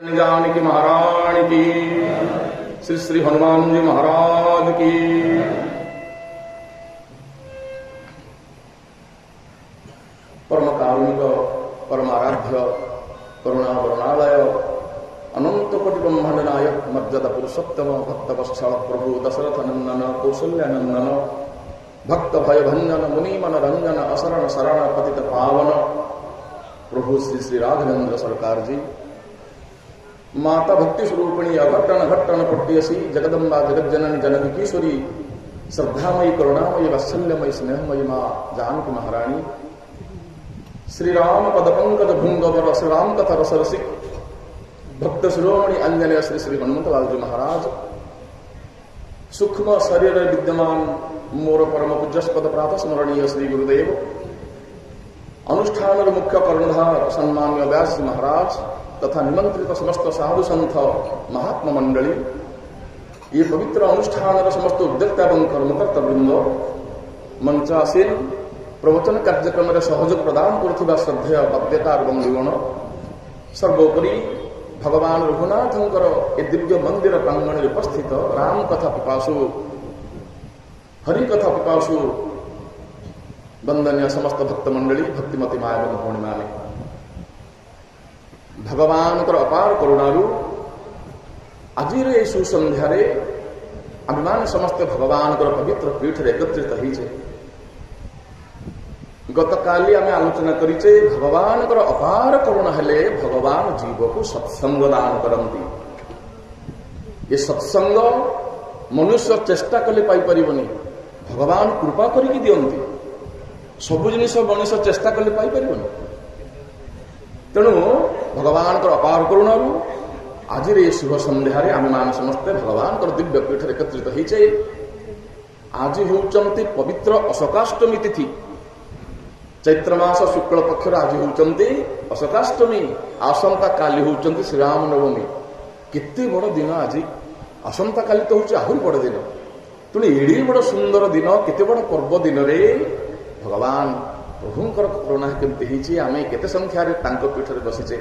जानकी महारानी की, श्री श्री हनुमान जी महाराज की। परम कारुणिक परमाराध्य करुणा वरुणालय अनंत कोटि ब्रह्मांड नायक मर्यादा पुरुषोत्तम भक्तवत्सल प्रभु दशरथ नंदन कौशल्यानंदन भक्त भय भंजन मुनि मन रंजन असरण शरण पतित पावन प्रभु श्री श्री राघवेंद्र सरकार जी, माता भक्ति स्वरूपिणी अघट्टन घट्टन पट्टियसी जगदम्बा जगज्जननी जनकीश्वरी श्रद्धामयी करुणामयी वात्सल्यमयी स्नेहमयी माँ जानकी महारानी, श्री राम पद पंकज भृंगवर श्री राम कथा रसरसिक भक्त शिरोमणि अंजनेय श्री श्री हनुमंतलाल जी महाराज, सूक्ष्म शरीर विद्यमान मोर परम पूज्यस्पद प्रातः स्मरणीय श्री गुरुदेव, अनुष्ठान मुख्य कर्णधार सम्मान्य व्यास महाराज तथा निमंत्रित समस्त साधु संत महात्मा मंडली, ये पवित्र अनुष्ठान समस्त उद्योक्ता एवं कर्मकर्ता वृंद, मंचासीन प्रवचन कार्यक्रम में सहयोग प्रदान करुवा श्रद्धेय बाध्यकार एवं विगण, सर्वोपरि भगवान रघुनाथंकर ए दिव्य मंदिर प्रांगण उपस्थित राम कथा पिपासु हरि कथा पिपासु वंदनीय समस्त भक्त मंडली, भक्तिमती माया एवं पूर्णिमा में भगवान अपार करुणारू आज सुसंध्यारे आम समस्ते भगवान पवित्र पीठ एकत्रित होइछे। गतकाली आम आलोचना करिचे भगवान अपार करुणा हेले भगवान जीव को सत्संग दान करती। ये सत्संग मनुष्य चेष्टा कले पाई परिबनी, भगवान कृपा करिकी दियंती। सबु जिनिस मनुष्य चेष्टा कले पाई परिबनी, तेणु भगवान अपार करुणारू आज शुभ संध्यारे आम मान समस्ते भगवान दिव्य पीठ एकत्रित होइछे। आज होउचंती पवित्र अशोकाष्टमी तिथि, चैत्र मास शुक्ल पक्ष आज होउचंती अशोकाष्टमी, आसंता काली होउचंती श्री राम नवमी। केते बड़ दिन आज, आसंता काली तो होउछ आहुरी बड़ दिन। तेणु एड़ी बड़ सुंदर दिन, केते बड़ पर्व दिन रे भगवान प्रभुंकर करुणा केमती होइछि। आमे केते संख्यारे तांको पीठरे बसिचे,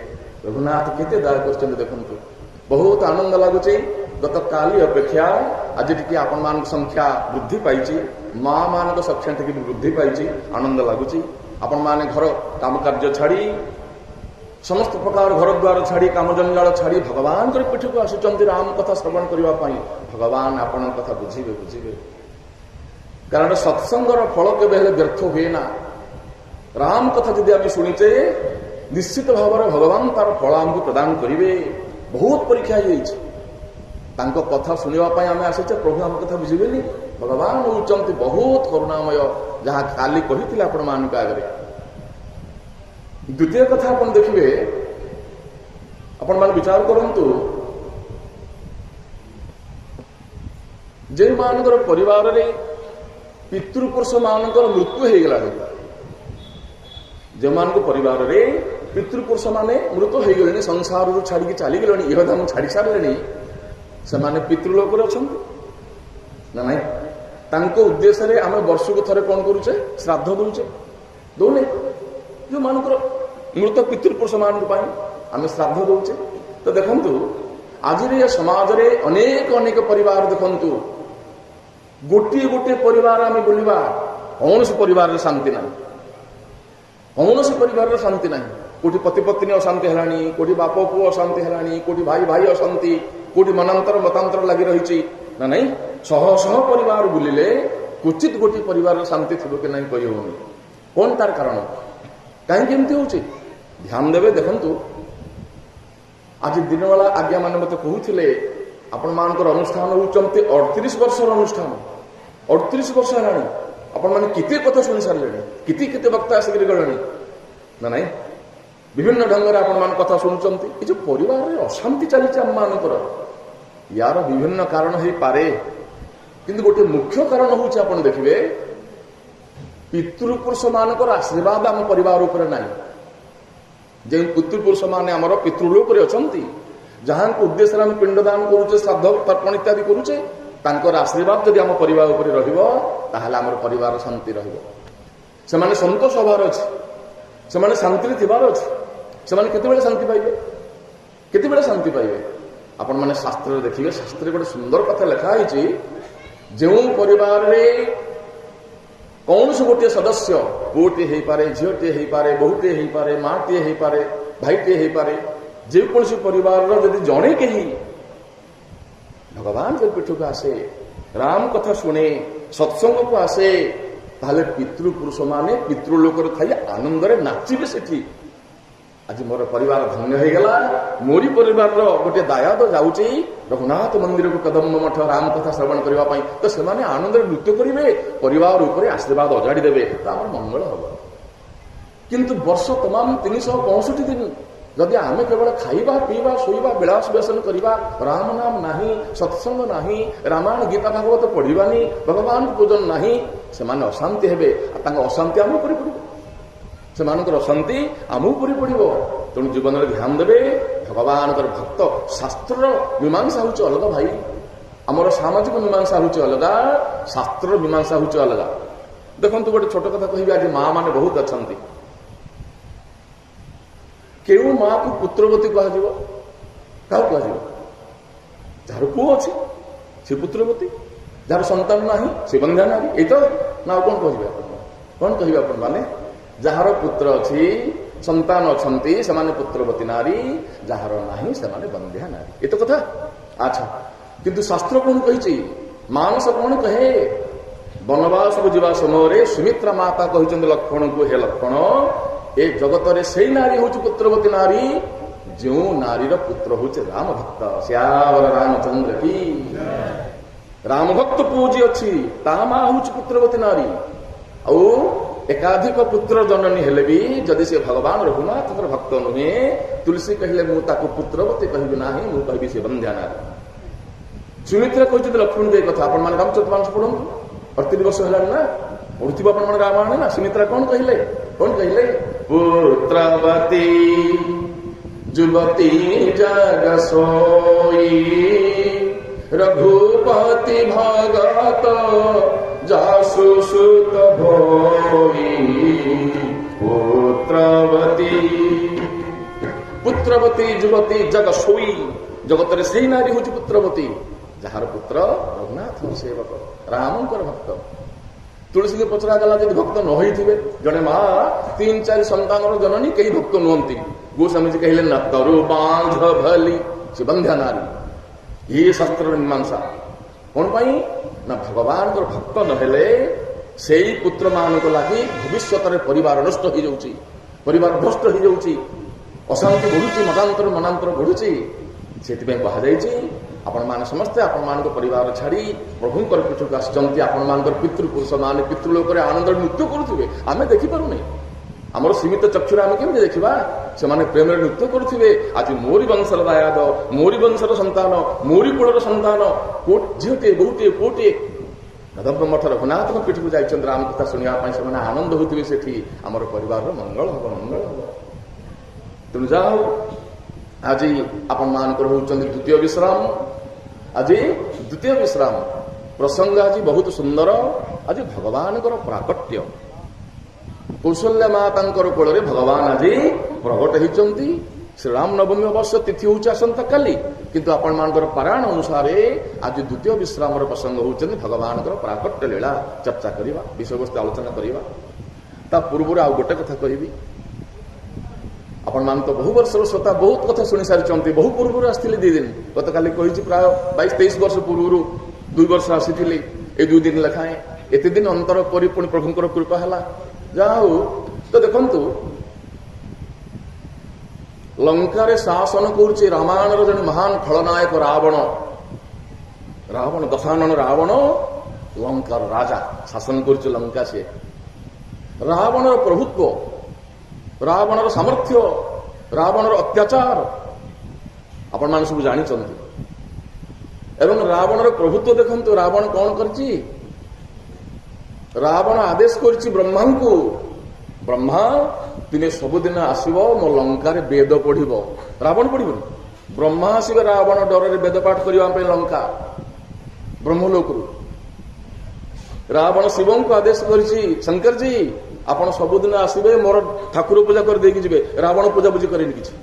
रघुनाथ केते दया करछन्ते देखंतु, बहुत आनंद लागुचे। गत काली अपेक्षा आज टिके आपण मान संख्या वृद्धि पाइछि, मां मान संख्या टिके वृद्धि पाइछि, आनंद लागुची। आपण माने घर काम कार्य छाड़ी समस्त प्रकार घर द्वार छाड़ी काम जंजाल छाड़ी भगवान कर पीठ को आसुचंती राम कथा श्रवण करिवा पई। भगवान आपण कथा बुझिबे बुझिबे, कारण सत्संगर फल केबे हेले व्यर्थ हुए ना। राम कथा जदि आम शुणीचे निश्चित भाव में भगवान तार फल आमको प्रदान करेंगे। बहुत परीक्षा तांको कथा शुणापी आम आसीचे, प्रभु आम कथा बुझेनि। भगवान होउचंती बहुत करुणामय, जहाँ काली कही आपण मान आगे। द्वितीय कथा आप देखिए, आपण मान विचार करंतु, जे मानकर परिवार रे पितृपुरुष मानकर मृत्यु हो गला, जो मान परिवार रे पितृपुरुष माने मृत हो गले, संसार छाड़ी चली गले, यह धाम छाड़ी सारे से माने पितृलोक ना नहीं। तांको उद्देश्य रे आम वर्ष को थरे कौन करुचे, श्राद्ध दौचे दौने। जो मानकर मृत पितृपुरुष मान आम श्राद्ध दौचे। तो देखंतु आज समाज रे अनेक अनेक परिवार देखंतु, गोटे गोटे परिवार आम बुलवा, कौन परिवार शांति ना, कौन परिवार शांति ना। कोटी पति पत्नी अशांति है, कोटी बाप पुओ अशांति है, कोटी भाई भाई अशांति, कोटी मनांतर मतांतर लगी रही ना नहीं। शह शह परिवार बुलिले क्वचित गोटी परिवार शांति थी कि नहीं कही होनी। कौन तार कारण, कहीं हो ध्यान देवे। देखंतु आज दिन वाला आज्ञा मान मत कहते आपण मानकर अनुष्ठान होउचंती 38 वर्ष अनुष्ठान, 38 वर्ष है। आपण माने किते कथा शुणी सारे, किते किते वक्ता आसिक गले ना नहीं। विभिन्न ढंग से आपण मान कथा शुणुचंती। ये जो परिवार रे अशांति चली आम मानकर, यार विभिन्न कारण हो पारे, किंतु गोटे मुख्य कारण होउछ आपण देखिबे, पितृपुरुष मानकर आशीर्वाद आम परिवार ऊपर नाही। जे पितृपुरुष माने हमर पितृलोक रे अछंती, जहां को उद्देश्य हम पिंडदान करूचे, श्राद्ध तर्पण इत्यादि करूचे, तांकर आशीर्वाद जदि आम परिवार ऊपर रहिबो, ताहाले हमर परिवार शांति रहिबो। से माने संतोष हबार अछि, से माने शांति थिबार अछि, से माने केते बेले शांति पाइबे। କେତେବେଳେ ଶାନ୍ତି ପାଇବେ? ଆପଣ ମାନେ ଶାସ୍ତ୍ରରେ ଦେଖିବେ, ଶାସ୍ତ୍ରରେ ଗୋଟେ ସୁନ୍ଦର କଥା ଲେଖା ହେଇଛି, ଯେଉଁ ପରିବାରରେ କୌଣସି ଗୋଟିଏ ସଦସ୍ୟ, ପୁଅଟିଏ ହେଇପାରେ, ଝିଅଟିଏ ହେଇପାରେ, ବୋହୂଟିଏ ହେଇପାରେ, ମାଟିଏ ହେଇପାରେ, ଭାଇଟିଏ ହେଇପାରେ, ଯେକୌଣସି ପରିବାରର ଯଦି ଜଣେ କେହି ଭଗବାନଙ୍କ ପୀଠକୁ ଆସେ, ରାମ କଥା ଶୁଣେ, ସତ୍ସଙ୍ଗକୁ ଆସେ, ତାହେଲେ ପିତୃପୁରୁଷ ମାନେ ପିତୃଲୋକରେ ଥାଇ ଆନନ୍ଦରେ ନାଚିବେ ସେଠି। ଆଜି ମୋର ପରିବାର ଧନ୍ୟ ହେଇଗଲା, ମୋରି ପରିବାରର ଗୋଟିଏ ଦାୟାଦ ଯାଉଛି ରଘୁନାଥ ମନ୍ଦିରକୁ, କଦମ୍ବ ମଠ ରାମ କଥା ଶ୍ରବଣ କରିବା ପାଇଁ, ତ ସେମାନେ ଆନନ୍ଦରେ ନୃତ୍ୟ କରିବେ, ପରିବାର ଉପରେ ଆଶୀର୍ବାଦ ଅଜାଡ଼ି ଦେବେ, ତ ଆମର ମଙ୍ଗଳ ହବ। କିନ୍ତୁ ବର୍ଷ ତମାମ 365 ଦିନ ଯଦି ଆମେ କେବଳ ଖାଇବା, ପିଇବା, ଶୋଇବା, ବିଳାସ ବ୍ୟସନ କରିବା, ରାମ ନାମ ନାହିଁ, ସତ୍ସଙ୍ଗ ନାହିଁ, ରାମାୟଣ ଗୀତା ଭାଗବତ ପଢିବାନି, ଭଗବାନ ପୂଜନ ନାହିଁ, ସେମାନେ ଅଶାନ୍ତି ହେବେ। ତାଙ୍କ ଅଶାନ୍ତି ଆମ ଉପରେ ପଡିବ, ସେମାନଙ୍କର ଅଶାନ୍ତି ଆମ ଉପରେ ପଡିବ। ତେଣୁ ଜୀବନରେ ଧ୍ୟାନ ଦେବେ, ଭଗବାନଙ୍କର ଭକ୍ତ। ଶାସ୍ତ୍ରର ମୀମାଂସା ହେଉଛି ଅଲଗା ଭାଇ, ଆମର ସାମାଜିକ ମୀମାଂସା ହେଉଛି ଅଲଗା, ଶାସ୍ତ୍ରର ମୀମାଂସା ହେଉଛି ଅଲଗା। ଦେଖନ୍ତୁ ଗୋଟେ ଛୋଟ କଥା କହିବି, ଆଜି ମା ମାନେ ବହୁତ ଅଛନ୍ତି। କେଉଁ ମାକୁ ପୁତ୍ରବତୀ କୁହାଯିବ? କାହାକୁ କୁହାଯିବ? ଯାହାର ପୁଅ ଅଛି ସେ ପୁତ୍ରବତୀ, ଯାହାର ସନ୍ତାନ ନାହିଁ ସେ ବନ୍ଧ୍ୟା ନାରୀ। ଏଇ ତ ନା ଆଉ କଣ କହିବେ ଆପଣ? କଣ କହିବେ ଆପଣ ମାନେ? ଯାହାର ପୁତ୍ର ଅଛି, ସନ୍ତାନ ଅଛନ୍ତି, ସେମାନେ ପୁତ୍ରବତୀ ନାରୀ, ଯାହାର ନାହିଁ ସେମାନେ ବନ୍ଧ୍ୟା ନାରୀ। ଏ ତ କଥା। ଆଚ୍ଛା, କିନ୍ତୁ ଶାସ୍ତ୍ର କଣ କହିଛି? ମାନସ କଣ କହେ? ବନବାସକୁ ଯିବା ସମୟରେ ସୁମିତ୍ରା ମାତା କହିଛନ୍ତି ଲକ୍ଷ୍ମଣଙ୍କୁ, ହେ ଲକ୍ଷ୍ମଣ, ଏ ଜଗତରେ ସେଇ ନାରୀ ହଉଛି ପୁତ୍ରବତୀ ନାରୀ ଯେଉଁ ନାରୀର ପୁତ୍ର ହଉଛି ରାମ ଭକ୍ତ। ଶ୍ୟାବର ରାମଚନ୍ଦ୍ର କି ରାମ ଭକ୍ତ ପୁଅ ଯିଏ ଅଛି ତା ମା ହଉଛି ପୁତ୍ରବତୀ ନାରୀ। ଆଉ ଏକାଧିକ ପୁତ୍ର ଜନନୀ ହେଲେ ବି ଯଦି ସେ ଭଗବାନ ରଘୁନାଥଙ୍କର ଭକ୍ତ ନୁହେଁ, ତୁଳସୀ କହିଲେ ମୁଁ ତାକୁ ପୁତ୍ରବତୀ କହିବି ନାହିଁ, ମୁଁ କହିବି ସେ ବନ୍ଧ୍ୟା ନାରୀ। ସୁମିତ୍ରା କହିଛନ୍ତି ଲକ୍ଷ୍ମଣଙ୍କୁ ଏ କଥା। ଆପଣ ମାନେ ରାମଚରିତମାନସ ପଢନ୍ତୁ, 38 ବର୍ଷ ହେଲାଣି ନା, ପଢୁଥିବ ଆପଣ ମାନେ ରାମାୟଣ ନା। ସୁମିତ୍ରା କଣ କହିଲେ? କଣ କହିଲେ? ପୁତ୍ରବତୀ ଯୁବତୀ ଜଗ ସୋଇ, ରଘୁପତି ଭଗତ ଯାସୁ ସୁତ ଭୋଇ। ପୁତ୍ରବତୀ ପୁତ୍ରବତୀ ଯୁବତୀ ଜଗ ସୋଇ, ଜଗତରେ ସେଇ ନାରୀ ହଉଛି ପୁତ୍ରବତୀ ଯାହାର ପୁତ୍ର ରଘୁନାଥଙ୍କ ସେବକ, ରାମଙ୍କର ଭକ୍ତ। ତୁଳସୀଙ୍କୁ ପଚରାଗଲା, ଯଦି ଭକ୍ତ ନ ହେଇଥିବେ, ଜଣେ ମା 3-4 ସନ୍ତାନର ଜନନୀ, କେହି ଭକ୍ତ ନୁହନ୍ତି, ଗୋସ୍ୱାମୀଜୀ କହିଲେ ନା ତରୁ ବାନ୍ଧ ଭଲି ସେ ବନ୍ଧ୍ୟା ନାରୀ। ଇଏ ଶାସ୍ତ୍ରର ମୀମାଂସା। କଣ ପାଇଁ ନା ଭଗବାନଙ୍କର ଭକ୍ତ ନହେଲେ ସେଇ ପୁତ୍ର ମାନଙ୍କ ଲାଗି ଭବିଷ୍ୟତରେ ପରିବାର ନଷ୍ଟ ହେଇଯାଉଛି, ପରିବାର ଭ୍ରଷ୍ଟ ହେଇଯାଉଛି, ଅଶାନ୍ତି ବଢୁଛି, ମନାନ୍ତର ବଢୁଛି। ସେଥିପାଇଁ କୁହାଯାଇଛି ଆପଣମାନେ ସମସ୍ତେ ଆପଣମାନଙ୍କ ପରିବାର ଛାଡି ପ୍ରଭୁଙ୍କର ପୀଠକୁ ଆସିଛନ୍ତି। ଆପଣମାନଙ୍କର ପିତୃପୁରୁଷ ମାନେ ପିତୃଲୋକରେ ଆନନ୍ଦରେ ନୃତ୍ୟ କରୁଥିବେ, ଆମେ ଦେଖିପାରୁନି। ଆମର ସୀମିତ ଚକ୍ଷୁରେ ଆମେ କେମିତି ଦେଖିବା? ସେମାନେ ପ୍ରେମରେ ନୃତ୍ୟ କରୁଥିବେ। ଆଜି ମୋରି ବଂଶର ଦାୟାଦ, ମୋରି ବଂଶର ସନ୍ତାନ, ମୋରି କୁଳର ସନ୍ତାନ, ଝିଅଟିଏ, ବୋହୂଟିଏ, ପୁଅଟିଏ କଦମ୍ବ ମଠ ରଘୁନାଥଙ୍କ ପୀଠକୁ ଯାଇଛନ୍ତି ରାମ କଥା ଶୁଣିବା ପାଇଁ। ସେମାନେ ଆନନ୍ଦ ହଉଥିବେ ସେଠି। ଆମର ପରିବାରର ମଙ୍ଗଳ ହବ, ମଙ୍ଗଳ ହବ। ତେଣୁ ଯାହା ହଉ, ଆଜି ଆପଣମାନଙ୍କର ହଉଛନ୍ତି ଦ୍ୱିତୀୟ ବିଶ୍ରାମ। ଆଜି ଦ୍ୱିତୀୟ ବିଶ୍ରାମ ପ୍ରସଙ୍ଗ ଆଜି ବହୁତ ସୁନ୍ଦର। ଆଜି ଭଗବାନଙ୍କର ପ୍ରାକଟ୍ୟ, କୌଶଲ୍ୟା ମା ତାଙ୍କର କୋଳରେ ଭଗବାନ ଆଜି ପ୍ରକଟ ହେଇଛନ୍ତି। ଶ୍ରୀରାମ ନବମୀ ଅବଶ୍ୟ ତିଥି ହଉଛି ଆସନ୍ତା କାଲି, କିନ୍ତୁ ଆପଣମାନଙ୍କର ପାରାୟଣ ଅନୁସାରେ ଆଜି ଦ୍ୱିତୀୟ ବିଶ୍ରାମର ପ୍ରସଙ୍ଗ ହଉଛନ୍ତି ଭଗବାନଙ୍କର ପ୍ରାକଟ୍ୟ ଲୀଳା। ଚର୍ଚ୍ଚା କରିବା, ବିଷୟବସ୍ତୁ ଆଲୋଚନା କରିବା। ତା ପୂର୍ବରୁ ଆଉ ଗୋଟେ କଥା କହିବି। ଆପଣମାନେ ତ ବହୁ ବର୍ଷର ଶ୍ରୋତା, ବହୁତ କଥା ଶୁଣି ସାରିଛନ୍ତି। ବହୁ ପୂର୍ବରୁ ଆସିଥିଲି 2 ଦିନ, ଗତକାଲି କହିଛି ପ୍ରାୟ 22-23 ବର୍ଷ ପୂର୍ବରୁ 2 ବର୍ଷ ଆସିଥିଲି। ଏ 2 ଦିନ ଲେଖାଏଁ, ଏତେ ଦିନ ଅନ୍ତର କରି ପୁଣି ପ୍ରଭୁଙ୍କର କୃପା ହେଲା। ଯାହା ହଉ, ତ ଦେଖନ୍ତୁ ଲଙ୍କାରେ ଶାସନ କରୁଛି ରାମାୟଣର ଜଣେ ମହାନ ଖଳନାୟକ ରାବଣ। ଦଶାନନ ରାବଣ ଲଙ୍କାର ରାଜା, ଶାସନ କରୁଛି ଲଙ୍କା। ସେ ରାବଣର ପ୍ରଭୁତ୍ୱ, ରାବଣର ସାମର୍ଥ୍ୟ, ରାବଣର ଅତ୍ୟାଚାର ଆପଣମାନେ ସବୁ ଜାଣିଛନ୍ତି। ଏବଂ ରାବଣର ପ୍ରଭୁତ୍ୱ ଦେଖନ୍ତୁ, ରାବଣ କଣ କରିଛି? ରାବଣ ଆଦେଶ କରିଛି ବ୍ରହ୍ମାଙ୍କୁ, ବ୍ରହ୍ମା ଦିନେ ସବୁଦିନ ଆସିବ ମୋ ଲଙ୍କାରେ ବେଦ ପଢିବ। ରାବଣ ପଢିବନି, ବ୍ରହ୍ମା ଆସିବେ ରାବଣ ଡରରେ ବେଦ ପାଠ କରିବା ପାଇଁ ଲଙ୍କା ବ୍ରହ୍ମଲୋକରୁ। ରାବଣ ଶିବଙ୍କୁ ଆଦେଶ କରିଛି, ଶଙ୍କରଜୀ ଆପଣ ସବୁଦିନ ଆସିବେ, ମୋର ଠାକୁର ପୂଜା କରିଦେଇକି ଯିବେ। ରାବଣ ପୂଜାପୂଜି କରେନି କିଛି।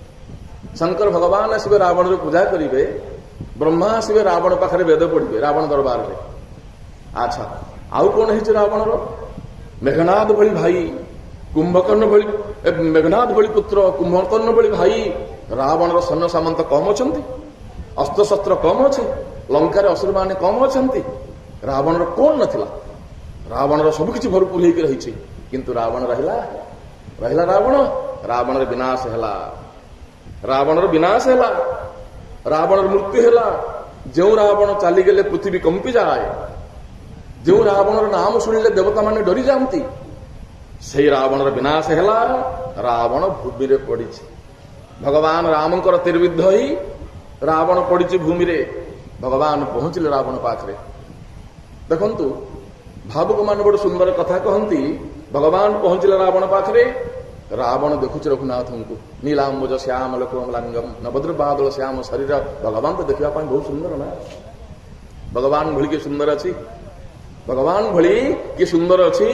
शंकर भगवान आसवे रावण पूजा करेंगे, ब्रह्मा आसवे रावण पाखे वेद पढ़े रावण दरबार में। अच्छा आउ कौन है रावण मेघनाथ भली भाई कुंभकर्ण भली, मेघनाथ भली पुत्र कुंभकर्ण भली भाई रावण सैन्य सामंत कम अच्छा, अस्त्र शस्त्र कम अच्छे, लंकार असुर माने कम अच्छा, रावण कौन नथिला, रावण सबकि भरपूर होकर रही, किंतु रावण रहिला रावण, रावण विनाश है, रावण विनाश है, रावण मृत्यु है। जो रावण चलीगले पृथ्वी कंपी जाए, जो रावण नाम शुणिले देवता माने डरी जाती, से रावण विनाश है, रावण भूमि रे पड़ी। भगवान रामकर तिर्विद्ध ही रावण पड़ी भूमि रे, भगवान पहुंचले रावण पाखरे। देखंतु भावुक मान बड़ सुंदर कथा कहती, भगवान पहुंचले रावण पाखरे, रावण देखुच रघुनाथ को नीलांबुज श्याम लोकमलांगम नवद्र बादल श्याम शरीर, भगवान तो देखा बहुत सुंदर ना, भगवान भली के सुंदर अच्छी, भगवान भली कि सुंदर अच्छी।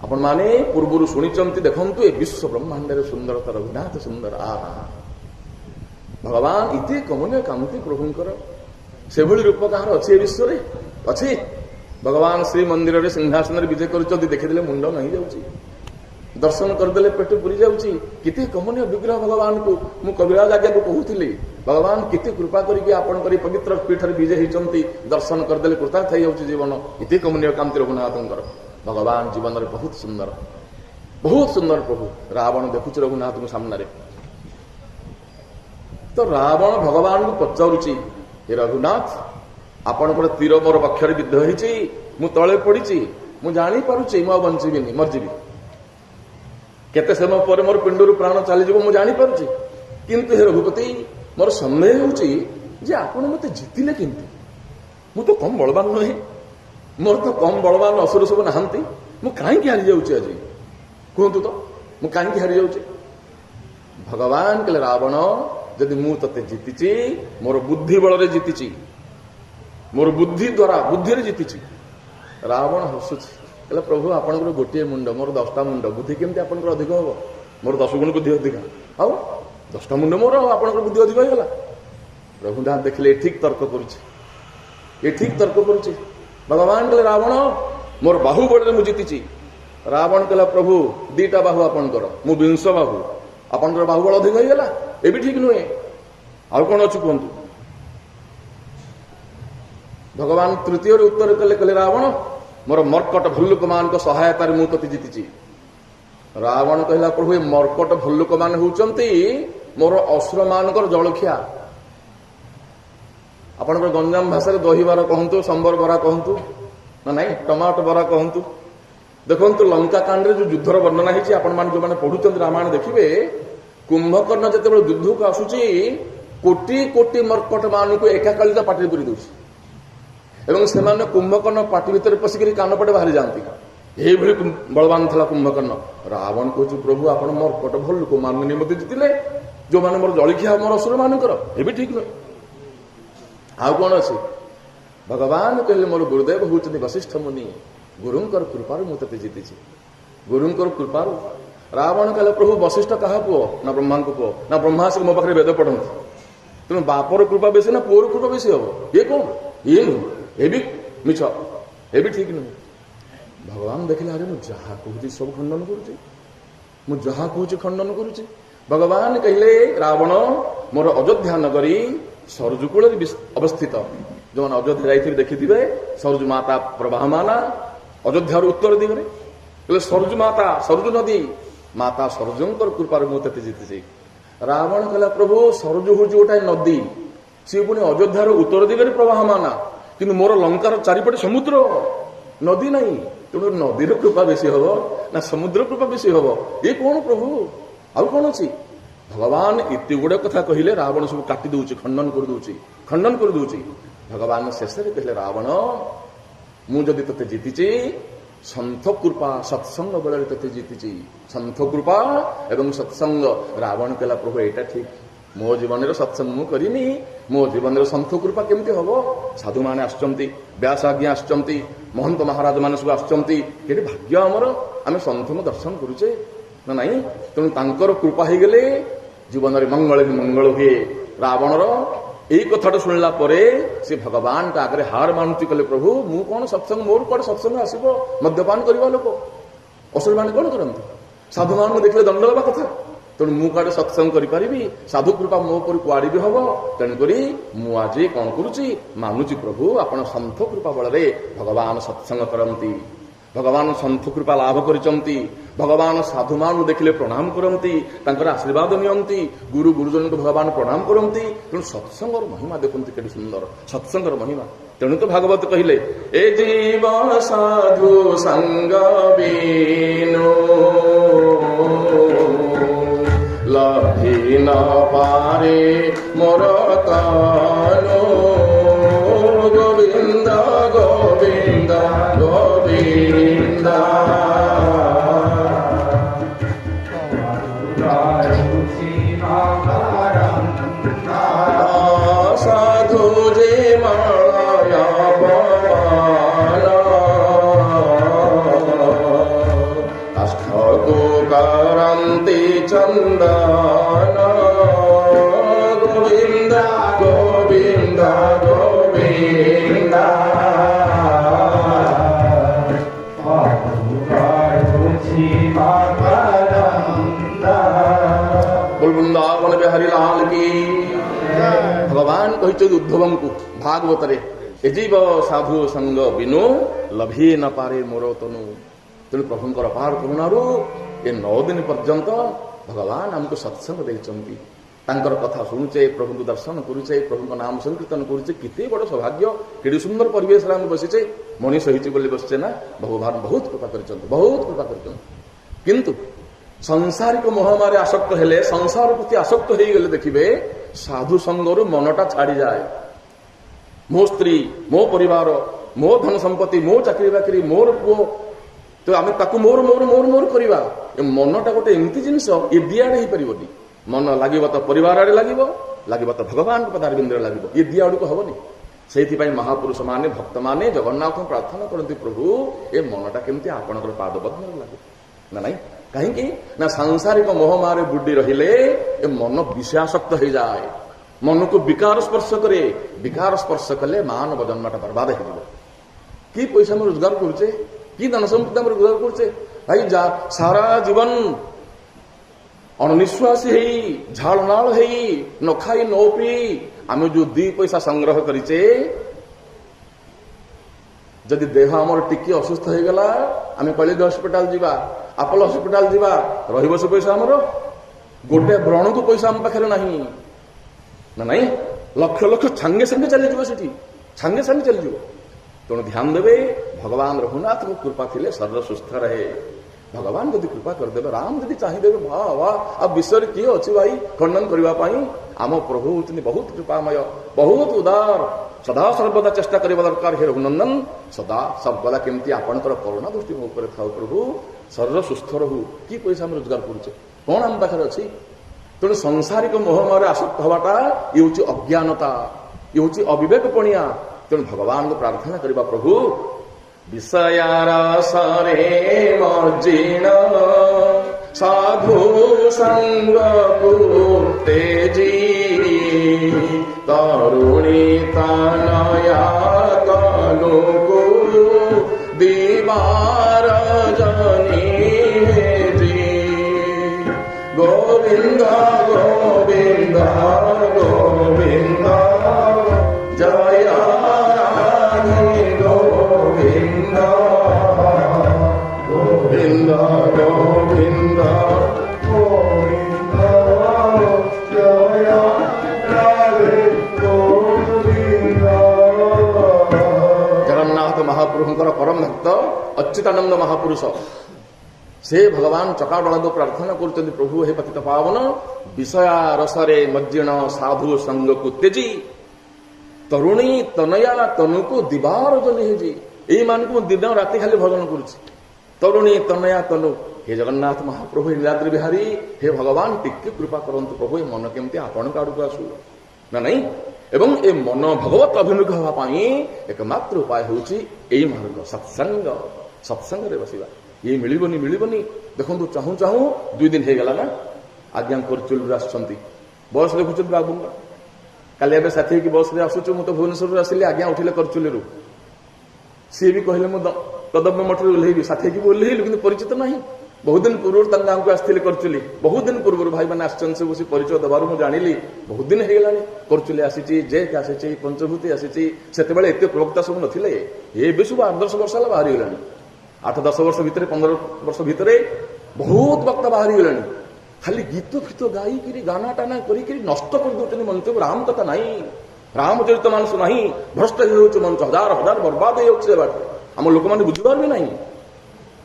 आपण माने पूर्व शुणी देखंतु ए विश्व ब्रह्मांड सुंदरता रघुनाथ सुंदर, आहा भगवान इति कमनीय कांति प्रभुंकर से भली रूप कहार अच्छी विश्व रे अच्छी। भगवान श्री मंदिर रे सिंहासन विजय कर देखिदेले मुंड नहीं जाउची, दर्शन करदेले पेट पुरी जाउची, किते कमनीय विग्रह भगवान को मु कविराज आज्ञा को कहूथिली, भगवान किते कृपा करिके आपन करी पवित्र पीठ रे विजय हिचंती, दर्शन करदेले कृतार्थ हो जाउची जीवन, इति कमनीय कांति रघुनाथंकर। भगवान जीवन रे बहुत सुंदर प्रभु। रावण देखुच रघुनाथ को सामने, तो रावण भगवान को पचारुची, हे रघुनाथ आपण तीर मोर पक्षर विद्ध होईची, मु तळे पड़ीची, मु जानी पारुची मु बंचीबिनी मरजीबी, केते समय पर मोर पिंडरू प्राण चली जीव मु जानी पारुची, किंतु हे रघुपति मोर संदेह होची जे आपण मते जितिले किंतु मु तो कम बलवान नहे, मोर तो कम बलवान असुर सब नहांती, मु काहे हारि जाउची आज कहतु तो मु काहे हारि जाउची। भगवान कहले रावण जदि मु तते जीतिची मोर बुद्धि बल रे जीतिची, मोर बुद्धि द्वारा बुद्धि रे जीतिची। रावण हसुची कहले प्रभु आपनकर गोटे मुंड मोर 10टा मुंड, बुद्धि केमती आपनकर अधिक हो, मोर 10 गुण बुद्धि अधिक, आउ 10टा मुंड मोर आपनकर बुद्धि अधिक होइगला। रघुनाथ देखले ठीक तर्क करूची, ये ठीक तर्क करूची। भगवान कहले रावण मोर बाहु बड़े मु जीतिची। रावण कहला प्रभु 2टा बाहु आपनकर, मु 20 बाहु, आपनकर बाहु बड़ अधिक होइगला, ए भी ठीक नुहे, आउ कोन अछि कहंतु। भगवान तृतीय उत्तर कले, कहले रावण मोर मर्कट भल्लुक मान को सहायता मु तते जीतिची। रावण कहला प्रभु मर्कट भल्लुक मान होउचंती मोर असुर मानकर जलखिया, आपनकर गंजाम भाषा दही बरा कहतु, संबर बरा कहतु ना नहीं टमाटो बरा कहतु। देखंतु लंका कांड रे जो युद्धर वर्णना हिची, आपण मान जो माने पढुचंती रामायण देखिबे, कुंभकर्ण जेतेबेले युद्ध को आसुची कोटी कोटी मर्कट मान को एकाकालिका पाटी पुरी दउची, एवं सेमाने कुंभकर्ण पाटी भितर पसिकरी कान पटे बाहरी जानती, एही भली बलवान थला कुंभकर्ण। रावण कहूची प्रभु आपण मर्कट भल्लुक मान निमते जितिले, जो माने मोर जलखिया मोर असुर मानकर, ए भी ठीक न। आउ कौन अच्छे भगवान कहले मोर गुरुदेव होउचंती वशिष्ठ मुनि, गुरुंकर कृपारु मु तते जीतिची, गुरुंकर कृपारु। रावण कहले प्रभु वशिष्ठ कहा पुओ ना ब्रह्मा को पुओ ना ब्रह्मा से मो पाखरे वेद पढ़ंती, तुम बापर कृपा बेसी ना पुओर कृपा बेसी हो, ये कौन ये नु ए भी मिछ, ए भी ठीक नु। भगवान देखले अरे मु जहा कहूची सब खंडन करूची, मु जहा कहूची खंडन करूची। भगवान कहले रावण मोर अयोध्या नगरी सरजुकूल अवस्थित, जो मैंने अयोध्या जाइए देखिथे सरजु माता प्रवाहमाना अयोध्यार उत्तर दिगरे, सरजु माता सरजु नदी माता सरजुंकर कृपार मु तते जीतिची। रावण कहला प्रभु सरजु हूँ गोटाए नदी, सी पुणी अयोध्यार उत्तर दिगरे प्रवाहमाना, किंतु मोर लंकार चारिपटे समुद्र, नदी नहीं, तेणु नदीर कृपा बेसी हम ना समुद्र कृपा बेसी हम, ये कौन प्रभु आउ कौन अच्छी। भगवान इति गुड़े कथा कहले, रावण सब काटी दउची, खंडन कर दउची, खंडन कर दउची। भगवान शेष रे कहले रावण मु जदि तते जीतिची सन्थ कृपा सत्संग बल तते जीतिची, सन्थ कृपा एवं सत्संग। रावण कहला प्रभु एटा ठीक, मो जीवन सत्संग मु करिनी, मो जीवन सन्थ कृपा केमती हम। साधु माने आछंती, व्यास आज्ञा आछंती, महंत महाराज माने सब आछंती, केते भाग्य हमर आमे सन्थ दर्शन करूचे ना नहीं। तेणु तांकर कृपा हो गले ଜୀବନରେ ମଙ୍ଗଳ ହିଁ ମଙ୍ଗଳ ହୁଏ। ରାବଣର ଏଇ କଥାଟା ଶୁଣିଲା ପରେ ସେ ଭଗବାନଙ୍କ ଆଗରେ ହାର ମାନୁଛି, କହିଲେ ପ୍ରଭୁ ମୁଁ କଣ ସତ୍ସଙ୍ଗ, ମୋର କୁଆଡେ ସତ୍ସଙ୍ଗ ଆସିବ? ମଦ୍ୟପାନ କରିବା ଲୋକ, ଅସୁରମାନେ କଣ କରନ୍ତି? ସାଧୁମାନଙ୍କୁ ଦେଖିଲେ ଦଣ୍ଡ ଦେବା କଥା, ତେଣୁ ମୁଁ କୁଆଡେ ସତ୍ସଙ୍ଗ କରିପାରିବି? ସାଧୁ କୃପା ମୋ ଉପରେ କୁଆଡେ ବି ହବ? ତେଣୁକରି ମୁଁ ଆଜି କଣ କରୁଛି, ମାନୁଛି ପ୍ରଭୁ ଆପଣ ସନ୍ଥ କୃପା ବଳରେ ଭଗବାନ ସତ୍ସଙ୍ଗ କରନ୍ତି, ଭଗବାନ ସନ୍ଥ କୃପା ଲାଭ କରିଛନ୍ତି, ଭଗବାନ ସାଧୁମାନଙ୍କୁ ଦେଖିଲେ ପ୍ରଣାମ କରନ୍ତି, ତାଙ୍କର ଆଶୀର୍ବାଦ ନିଅନ୍ତି, ଗୁରୁ ଗୁରୁଜନଙ୍କୁ ଭଗବାନ ପ୍ରଣାମ କରନ୍ତି। ତେଣୁ ସତ୍ସଙ୍ଗର ମହିମା ଦେଖନ୍ତି କେତେ ସୁନ୍ଦର, ସତ୍ସଙ୍ଗର ମହିମା। ତେଣୁ ତ ଭାଗବତ କହିଲେ ଏ ଜୀବ ସାଧୁ ସଙ୍ଗ ବିନୁ ଲଭି ନ ପାରେ ମୋର କାନୁ, ଗୋବିନ୍ଦ ଗୋବିନ୍ଦ ଗୋବିନ୍ଦ ସାଧୁ ଯେ ମାଳୟ ପବନ କାଷ୍ଠକୁ କରନ୍ତି ଚନ୍ଦନ, ଗୋବିନ୍ଦ ଗୋବିନ୍ଦ ଗୋବିନ୍ଦ ବୃନ୍ଦାବନ ବିହାରୀ ଲାଲ କି। ଭଗବାନ କହିଛନ୍ତି ଉଦ୍ଧବଙ୍କୁ ଭାଗବତରେ ଏ ଜୀବ ସାଧୁ ସଙ୍ଗ ବିନୁ ଲଭି ନ ପାରେ ମୋର ତନୁ। ତେଣୁ ପ୍ରଭୁଙ୍କର ଅପାର କରୁଣାରୁ ଏ 9 ଦିନ ପର୍ଯ୍ୟନ୍ତ ଭଗବାନ ଆମକୁ ସତ୍ସଙ୍ଗ ଦେଇଛନ୍ତି। ତାଙ୍କର କଥା ଶୁଣୁଛେ, ପ୍ରଭୁଙ୍କୁ ଦର୍ଶନ କରୁଛେ, ପ୍ରଭୁଙ୍କ ନାମ ସଂକୀର୍ତ୍ତନ କରୁଛେ, କେତେ ବଡ଼ ସୌଭାଗ୍ୟ, କେତେ ସୁନ୍ଦର ପରିବେଶରେ ଆମେ ବସିଛେ। ମଣିଷ ହେଇଛି ବୋଲି ବସିଛେ ନା, ଭଗବାନ ବହୁତ କୃପା କରିଛନ୍ତି, ବହୁତ କୃପା କରିଛନ୍ତି। କିନ୍ତୁ ସଂସାରିକ ମୋହମାରେ ଆସକ୍ତ ହେଲେ, ସଂସାର ପ୍ରତି ଆସକ୍ତ ହେଇଗଲେ ଦେଖିବେ ସାଧୁ ସଙ୍ଗରୁ ମନଟା ଛାଡ଼ିଯାଏ। ମୋ ସ୍ତ୍ରୀ, ମୋ ପରିବାର, ମୋ ଧନ ସମ୍ପତ୍ତି, ମୋ ଚାକିରି ବାକିରି, ମୋର ପୁଅ, ତ ଆମେ ତାକୁ ମୋର ମୋର ମୋର ମୋର କରିବା। ଏ ମନଟା ଗୋଟେ ଏମିତି ଜିନିଷ, ଏ ଦିଆଡ଼େ ହେଇପାରିବନି। ମନ ଲାଗିବ ତ ପରିବାର ଆଡ଼େ ଲାଗିବ, ଲାଗିବ ତ ଭଗବାନଙ୍କ ପଦାରବିନ୍ଦରେ ଲାଗିବ, ଏ ଦିଆଡ଼କୁ ହବନି। ସେଇଥିପାଇଁ ମହାପୁରୁଷ ମାନେ, ଭକ୍ତମାନେ ଜଗନ୍ନାଥଙ୍କୁ ପ୍ରାର୍ଥନା କରନ୍ତି, ପ୍ରଭୁ ଏ ମନଟା କେମିତି ଆପଣଙ୍କର ପାଦପଦ୍ମରେ ଲାଗେ। ନା ନାଇଁ, କାହିଁକି ନା ସାଂସାରିକ ମୋହମାରେ ବୁଡି ରହିଲେ ଏ ମନ ବିଷୟାସକ୍ତ ହେଇଯାଏ, ମନକୁ ବିକାର ସ୍ପର୍ଶ କରେ। ବିକାର ସ୍ପର୍ଶ କଲେ ମାନବ ଜନ୍ମଟା ବର୍ବାଦ ହେଇଯିବ। କି ପଇସା ଆମେ ରୋଜଗାର କରୁଛେ, କି ଧନ ସମ୍ପତ୍ତି ଆମେ ରୋଜଗାର କରୁଛେ, ଭାଇ ସାରା ଜୀବନ ଅଣନିଶ୍ୱାସୀ ହେଇ, ଝାଳନାଳ ହେଇ, ନ ଖାଇ ନ ପିଇ ଆମେ ଯୋଉ 2 ପଇସା ସଂଗ୍ରହ କରିଛେ, ଯଦି ଦେହ ଆମର ଟିକେ ଅସୁସ୍ଥ ହେଇଗଲା, ଆମେ କଳିଙ୍ଗ ହସ୍ପିଟାଲ ଯିବା, ଆପୋଲୋ ହସ୍ପିଟାଲ ଯିବା, ରହିବ ସେ ପଇସା ଆମର? ଗୋଟେ ବ୍ରଣକୁ ପଇସା ଆମ ପାଖରେ ନାହିଁ ନା ନାଇଁ, ଲକ୍ଷ ଲକ୍ଷ ସାଙ୍ଗେ ସାଙ୍ଗେ ଚାଲିଯିବ, ସେଠି ସାଙ୍ଗେ ସାଙ୍ଗେ ଚାଲିଯିବ। ତେଣୁ ଧ୍ୟାନ ଦେବେ, ଭଗବାନ ରଘୁନାଥଙ୍କ କୃପା ଥିଲେ ଶରୀର ସୁସ୍ଥ ରହେ। ଭଗବାନ ଯଦି କୃପା କରିଦେବେ, ରାମ ଯଦି ଚାହିଁଦେବେ, ବାଃ ବାଃ, ଆଉ ବିଶ୍ୱରେ କିଏ ଅଛି ଭାଇ ଖଣ୍ଡନ କରିବା ପାଇଁ? ଆମ ପ୍ରଭୁ ହଉଛନ୍ତି ବହୁତ କୃପାମୟ, ବହୁତ ଉଦାର। ସଦା ସର୍ବଦା ଚେଷ୍ଟା କରିବା ଦରକାର, ହେ ରଘୁନନ୍ଦନ ସଦା ସର୍ବଦା କେମିତି ଆପଣଙ୍କର କରୁଣା ଦୃଷ୍ଟି ମୋ ଉପରେ ଥାଉ ପ୍ରଭୁ, ଶରୀର ସୁସ୍ଥ ରହୁ। କି ପଇସା ଆମେ ରୋଜଗାର କରୁଛେ, କଣ ଆମ ପାଖରେ ଅଛି? ତେଣୁ ସଂସାରିକ ମୋହମାରେ ଆସକ୍ତ ହବାଟା ଇଏ ହେଉଛି ଅଜ୍ଞାନତା, ଇଏ ହେଉଛି ଅବିବେକ ପଣିଆ। ତେଣୁ ଭଗବାନଙ୍କୁ ପ୍ରାର୍ଥନା କରିବା, ପ୍ରଭୁ ବିଷୟାରସରେ ମଜ୍ଜିଣ ସାଧୁ ସଙ୍ଗକୁ ତେଜି, ତରୁଣୀ ତନୟା ତନୁକୁ ଦିବାର ଜନି ହେଜି, ଗୋବିନ୍ଦ ଗୋବିନ୍ଦ ଗୋବିନ୍ଦ ଜୟ ରାଧେ ଗୋବିନ୍ଦ ଗୋବିନ୍ଦ ଗୋବିନ୍ଦ ଗୋବିନ୍ଦ ଜୟ ରାଧେ ଗୋବିନ୍ଦ। ଜଗନ୍ନାଥ ମହାପ୍ରଭୁଙ୍କର ପରମ ଭକ୍ତ ଅଚ୍ୟୁତାନନ୍ଦ ମହାପୁରୁଷ, ସେ ଭଗବାନ ଚକାଡଳକୁ ପ୍ରାର୍ଥନା କରୁଛନ୍ତି, ପ୍ରଭୁ ହେ ପତିତ ପାବନ, ବିଷୟା ରସରେ ମଜ୍ଜିଣ ସାଧୁ ସଙ୍ଗକୁ ତେଜି, ତରୁଣୀ ତନୟା ତନୁକୁ ଦିବାର ଜନି ହେଜି। ଏଇମାନଙ୍କୁ ମୁଁ ଦିନ ରାତି ଖାଲି ଭଜନ କରୁଛି, ତରୁଣୀ ତନୟା ତନୁ। हे जगन्नाथ महाप्रभु नीलाद्रि बिहारी हे भगवान टिके कृपा करंतु प्रभु ए मन केमती आपणक आड़क आसू ना नहीं एवं ए मन भगवत अभिमुख हवा पाई एकमात्र उपाय होची एई मार्ग सत्संग सत्संग रे बसिबा ये मिलिबनी देखंतु चाहू चाहू 2 दिन हे गला ना ଆଜ୍ଞା କରଚୁଲିରୁ ଆସିଛନ୍ତି। ବସ୍ ଦେଖୁଛନ୍ତି ବାବୁଙ୍କ, କାଲି ଏବେ ସାଥି ହେଇକି ବସ୍ରେ ଆସୁଛୁ, ମୁଁ ତ ଭୁବନେଶ୍ୱରରୁ ଆସିଲି, ଆଜ୍ଞା ଉଠିଲେ କରଚୁଲିରୁ। ସିଏ ବି କହିଲେ ମୁଁ କଦମ୍ବ ମଠରୁ ଓହ୍ଲେଇବି, ସାଥି ହେଇକି ଓହ୍ଲେଇଲୁ, କିନ୍ତୁ ପରିଚିତ ନାହିଁ। ବହୁତ ଦିନ ପୂର୍ବରୁ ତାଙ୍କ ଗାଁକୁ ଆସିଥିଲେ କରଚୁଲି, ବହୁତ ଦିନ ପୂର୍ବରୁ ଭାଇମାନେ ଆସିଛନ୍ତି ସବୁ, ସେ ପରିଚୟ ଦେବାରୁ ମୁଁ ଜାଣିଲି ବହୁତ ଦିନ ହେଇଗଲାଣି କରଚୁଲି ଆସିଛି, ଜେକ୍ ଆସିଛି, ପଞ୍ଚଭୂତି ଆସିଛି। ସେତେବେଳେ ଏତେ ପ୍ରବକ୍ତା ସବୁ ନଥିଲେ, ଏବେ ସବୁ 8-10 ବର୍ଷ ହେଲା ବାହାରିଗଲାଣି। 8-10 ବର୍ଷ ଭିତରେ, 15 ବର୍ଷ ଭିତରେ ବହୁତ ବକ୍ତା ବାହାରିଗଲାଣି। ଖାଲି ଗୀତ ଫିତ ଗାଇକିରି ଗାନା ଟାନା କରିକିରି ନଷ୍ଟ କରିଦେଉଛନ୍ତି ମଞ୍ଚକୁ। ରାମ କଥା ନାହିଁ, ରାମଚରିତ ମାନସ ନାହିଁ, ଭ୍ରଷ୍ଟ ହେଇଯାଉଛି ମଞ୍ଚ, ହଜାର ହଜାର ବର୍ବାଦ ହେଇଯାଉଛି ସେ ବାଟ। ଆମ ଲୋକମାନେ ବୁଝିବାର ବି ନାହିଁ,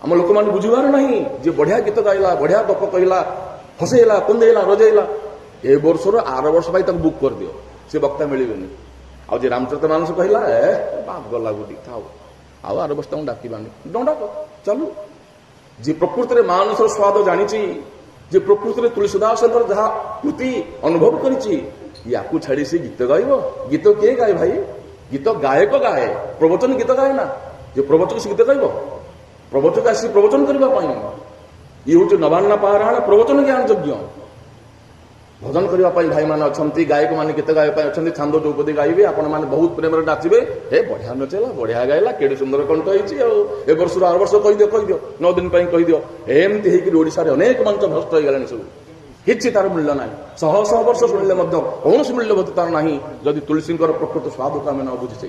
ଆମ ଲୋକମାନେ ବୁଝିବାର ନାହିଁ ଯେ ବଢିଆ ଗୀତ ଗାଇଲା, ବଢିଆ ଗପ କହିଲା, ହସେଇଲା, କୁନ୍ଦେଇଲା, ରଜେଇଲା, ଏ ବର୍ଷର ଆର ବର୍ଷ ପାଇଁ ତାକୁ ବୁକ୍ କରିଦିଅ, ସେ ବକ୍ତା ମିଳିବେନି। ଆଉ ଯେ ରାମଚରିତ ମାନସ କହିଲା, ବାପ ଗଲା ଗୋଟି ଥାଉ, ଆଉ ଆର ବର୍ଷ ତାଙ୍କୁ ଡାକିବାନି, ଡାକ ଚାଲୁ। ଯେ ପ୍ରକୃତରେ ମାନସର ସ୍ୱାଦ ଜାଣିଛି, ଯେ ପ୍ରକୃତରେ ତୁଳସୀଦାସଙ୍କର ଯାହା କୃତି ଅନୁଭବ କରିଛି, ୟାକୁ ଛାଡି ସେ ଗୀତ ଗାଇବ? ଗୀତ କିଏ ଗାଏ ଭାଇ? ଗୀତ ଗାୟକ ଗାଏ, ପ୍ରବଚନ ଗୀତ ଗାଏ ନା। ଯେ ପ୍ରବଚକ ସେ ଗୀତ ଗାଇବ? ପ୍ରବଚକ ଆସି ପ୍ରବଚନ କରିବା ପାଇଁ, ଇଏ ହଉଛି ନବାନ୍ନ ପାରାୟଣ ପ୍ରବଚନ ଜ୍ଞାନ ଯଜ୍ଞ। ଭଜନ କରିବା ପାଇଁ ଭାଇମାନେ ଅଛନ୍ତି, ଗାୟକମାନେ ଗୀତ ଗାଇବା ପାଇଁ ଅଛନ୍ତି, ଛାନ୍ଦ ଚୌପଦୀ ଗାଇବେ, ଆପଣମାନେ ବହୁତ ପ୍ରେମରେ ନାଚିବେ, ବଢିଆ ନଚେଇଲା, ବଢିଆ ଗାଇଲା, କେଡେ ସୁନ୍ଦର କଣ୍ଠ ହେଇଛି, ଆଉ ଏ ବର୍ଷରୁ ଆର ବର୍ଷ କହିଦିଅ 9 ଦିନ ପାଇଁ କହିଦିଅ। ଏମିତି ହେଇକିରି ଓଡ଼ିଶାରେ ଅନେକ ମଞ୍ଚ ଭ୍ରଷ୍ଟ ହେଇଗଲାଣି ସବୁ, କିଛି ତାର ମୂଲ୍ୟ ନାହିଁ। ଶହ ଶହ ବର୍ଷ ଶୁଣିଲେ ମଧ୍ୟ କୌଣସି ମୂଲ୍ୟବୋଧ ତାର ନାହିଁ, ଯଦି ତୁଳସୀଙ୍କର ପ୍ରକୃତ ସ୍ୱାଦକୁ ଆମେ ନ ବୁଝିଛେ।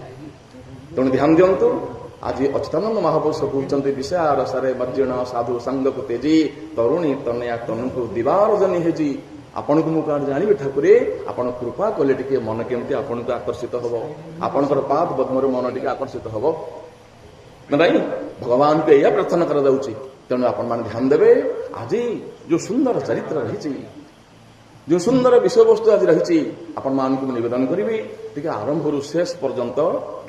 ତେଣୁ ଧ୍ୟାନ ଦିଅନ୍ତୁ। ଆଜି ଅଚ୍ୟୁତାନନ୍ଦ ମହାପୁରୁଷ କହୁଛନ୍ତି, ବିଷୟାରସାରେ ବର୍ଜିଣ ସାଧୁ ସାଙ୍ଗକୁ ତେଜି, ତରୁଣୀ ତନୟା ତନୁକୁ ଦିବାରଜନୀ ହେଜି। ଆପଣଙ୍କୁ ମୁଁ କାରଣ ଜାଣିବି ଠାକୁରେ, ଆପଣ କୃପା କଲେ ଟିକେ ମନ କେମିତି ଆପଣଙ୍କୁ ଆକର୍ଷିତ ହବ, ଆପଣଙ୍କର ପାଦ ପଦ୍ମରୁ ମନ ଟିକେ ଆକର୍ଷିତ ହବ ନାଇଁ? ଭଗବାନଙ୍କୁ ଏଇଆ ପ୍ରାର୍ଥନା କରାଯାଉଛି। ତେଣୁ ଆପଣମାନେ ଧ୍ୟାନ ଦେବେ। ଆଜି ଯୋଉ ସୁନ୍ଦର ଚରିତ୍ର ରହିଛି, ଯୋଉ ସୁନ୍ଦର ବିଷୟବସ୍ତୁ ଆଜି ରହିଛି, ଆପଣମାନଙ୍କୁ ମୁଁ ନିବେଦନ କରିବି, ଟିକେ ଆରମ୍ଭରୁ ଶେଷ ପର୍ଯ୍ୟନ୍ତ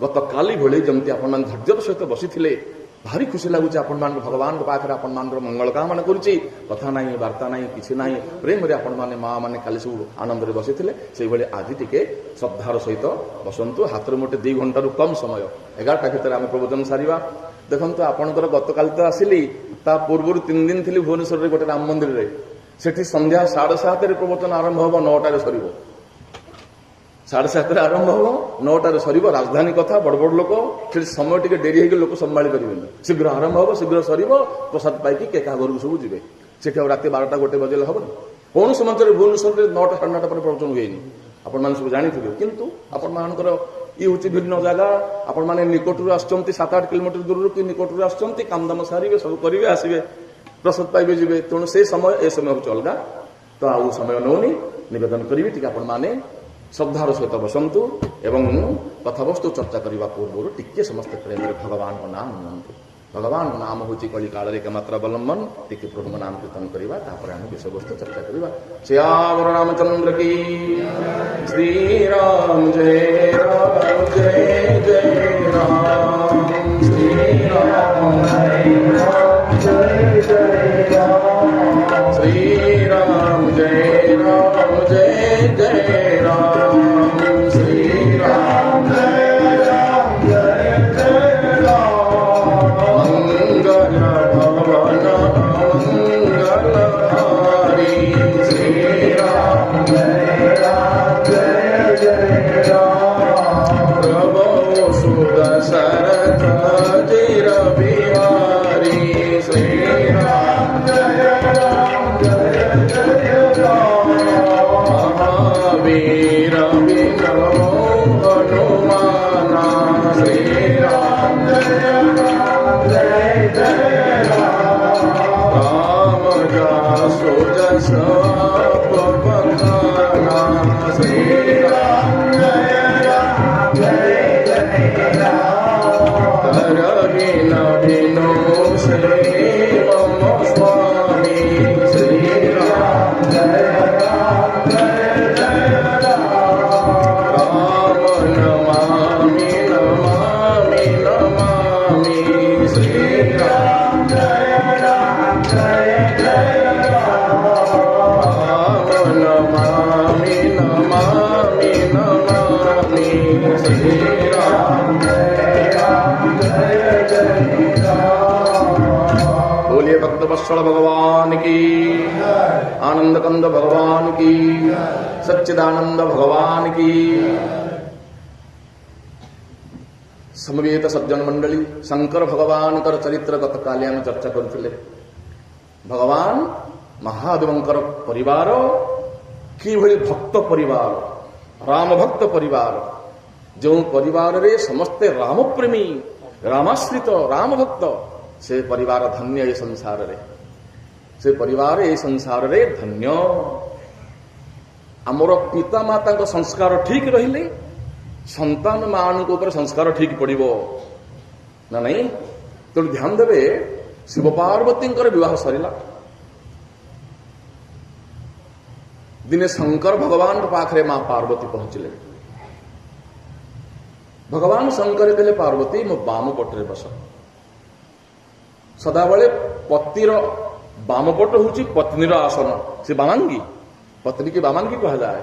ଗତକାଲି ଭଳି ଯେମିତି ଆପଣମାନେ ଧୈର୍ଯ୍ୟର ସହିତ ବସିଥିଲେ, ଭାରି ଖୁସି ଲାଗୁଛି ଆପଣମାନଙ୍କୁ। ଭଗବାନଙ୍କ ପାଖରେ ଆପଣମାନଙ୍କର ମଙ୍ଗଳ କାମନା କରୁଛି। କଥା ନାହିଁ, ବାର୍ତ୍ତା ନାହିଁ, କିଛି ନାହିଁ, ପ୍ରେମରେ ଆପଣମାନେ ମା ମାନେ କାଲି ସବୁ ଆନନ୍ଦରେ ବସିଥିଲେ, ସେଇଭଳି ଆଜି ଟିକେ ଶ୍ରଦ୍ଧାର ସହିତ ବସନ୍ତୁ। ହାତରେ ମୋଟେ 2 ଘଣ୍ଟାରୁ କମ୍ ସମୟ, 11ଟା ଭିତରେ ଆମେ ପ୍ରବଚନ ସାରିବା। ଦେଖନ୍ତୁ, ଆପଣଙ୍କର ଗତକାଲି ତ ଆସିଲି, ତା ପୂର୍ବରୁ 3 ଦିନ ଥିଲି ଭୁବନେଶ୍ୱରରେ ଗୋଟେ ରାମ ମନ୍ଦିରରେ। ସେଠି ସନ୍ଧ୍ୟା 7:30ରେ ପ୍ରବଚନ ଆରମ୍ଭ ହବ, 9ଟାରେ ସରିବ। 7:30ରେ ଆରମ୍ଭ ହବ, 9ଟାରେ ସରିବ। ରାଜଧାନୀ କଥା, ବଡ ବଡ ଲୋକ, ସେଠି ସମୟ ଟିକେ ଡେରି ହେଇକି ଲୋକ ସମ୍ଭାଳି ପାରିବେନି। ଶୀଘ୍ର ଆରମ୍ଭ ହବ, ଶୀଘ୍ର ସରିବ, ପ୍ରସାଦ ପାଇକି କେ କାହା ଘରକୁ ସବୁ ଯିବେ। ସେଠି ଆଉ ରାତି 12ଟା-1 ବଜେଇଲେ ହବନି। କୌଣସି ମଞ୍ଚରେ ଭୁବନେଶ୍ୱରରେ 9ଟା 9:30 ପରେ ପ୍ରବଚନ ହୁଏନି, ଆପଣମାନେ ସବୁ ଜାଣିଥିବେ। କିନ୍ତୁ ଆପଣମାନଙ୍କର ଇଏ ହେଉଛି ଭିନ୍ନ ଜାଗା, ଆପଣମାନେ ନିକଟରୁ ଆସୁଛନ୍ତି, 7-8 କିଲୋମିଟର ଦୂରରୁ, କି ନିକଟରୁ ଆସୁଛନ୍ତି, କାମଦାମ ସାରିବେ, ସବୁ କରିବେ, ଆସିବେ, ପ୍ରସାଦ ପାଇବେ, ଯିବେ। ତେଣୁ ସେ ସମୟ, ଏ ସମୟ ହେଉଛି ଅଲଗା। ତ ଆଉ ସମୟ ନେଉନି, ନିବେଦନ କରିବି ଟିକେ ଆପଣମାନେ ଶ୍ରଦ୍ଧାର ସହିତ ବସନ୍ତୁ ଏବଂ କଥାବସ୍ତୁ ଚର୍ଚ୍ଚା କରିବା ପୂର୍ବରୁ ଟିକେ ସମସ୍ତେ ପ୍ରେମରେ ଭଗବାନଙ୍କ ନାମ ନିଅନ୍ତୁ। ଭଗବାନଙ୍କ ନାମ ହେଉଛି କଳି କାଳରେ ଏକମାତ୍ର ଅବଲମ୍ବନ। ଟିକେ ପ୍ରଭୁଙ୍କ ନାମ କୀର୍ତ୍ତନ କରିବା, ତାପରେ ଆମେ ବିଷୟବସ୍ତୁ ଚର୍ଚ୍ଚା କରିବା। ଶ୍ରୀରାମ ରାମଚନ୍ଦ୍ର କି ଶ୍ରୀରାମ ଜୟ ରାମ ଜୟ ଜୟ ରାମ ଶ୍ରୀରାମ ଜୟ ଜୟ ରାମ ଶ୍ରୀରାମ ଜୟ ରାମ ଜୟ ଜୟ ରାମ ଶ୍ରୀରାମ ଜୟ ରାମ ଜୟ ଜୟ ରାମ ମଙ୍ଗଳ ଭବନ ମଙ୍ଗଳହାରି ଶ୍ରୀରାମ ଜୟ ରାମ ଜୟ ଜୟ ରାମ ପ୍ରଭୁ ସୁଦଶରଥ ଚିର ବିହାରୀ ଶ୍ରୀରାମ ଜୟ ରାମ ଜୟ ଜୟ ରାମ ମହାବୀର ବିନୋ ହନୁମାନ ଶ୍ରୀରାମ ଜୟ ରାମ ଜୟ ଜୟ ରାମ ଯଶୋ ଯଶ ପବନା ଶ୍ରୀରାମ ଜୟ ରାମ ଜୟ ଜୟ ରାମ ହର ବିନ ବିନୋ ଶ୍ରୀ ମମ ସ୍ୱାମୀ ଶ୍ରୀରାମ ଜୟ ରାମ ଜୟ ଜୟ ରାମ ନମାମି ନମାମି ନମାମି ଶ୍ରୀରାମ ଜୟ ରାମ ଜୟ ଜୟ ରାମ ନମାମି ନମାମି ନମାମି ଶ୍ରୀରାମ ଜୟ ରାମ ଜୟ ଜୟ ରାମ। बोलिए भक्त वत्सल भगवान की। आनंद कंद भगवान की, सच्चिदानंद भगवान की। समवेत सज्जन मंडली शंकर भगवान कर चरित्र गत काले आम चर्चा करुले। भगवान महादेवंकर परिवार कि भक्त परिवार, राम भक्त परिवार, जो परिवार रे समस्ते राम प्रेमी, रामाश्रित, राम भक्त, से परिवार धन्य ये संसार रे, से परिवार ये संसार रे धन्य। आमर पिता माता को संस्कार ठीक रहिले संतान मान ऊपर संस्कार ठीक पड़िबो ना नहीं। तो ध्यान देवे शिव पार्वती विवाह सरिला। दिने शंकर भगवान पाखरे मां पार्वती पहुंचले। भगवान शंकर कहले पार्वती मो बाम पटरे बस। सदाबले पतिर बाम पट होची पत्नीर आसन, से बामांगी, पत्नी की बामांगी कहा जाए।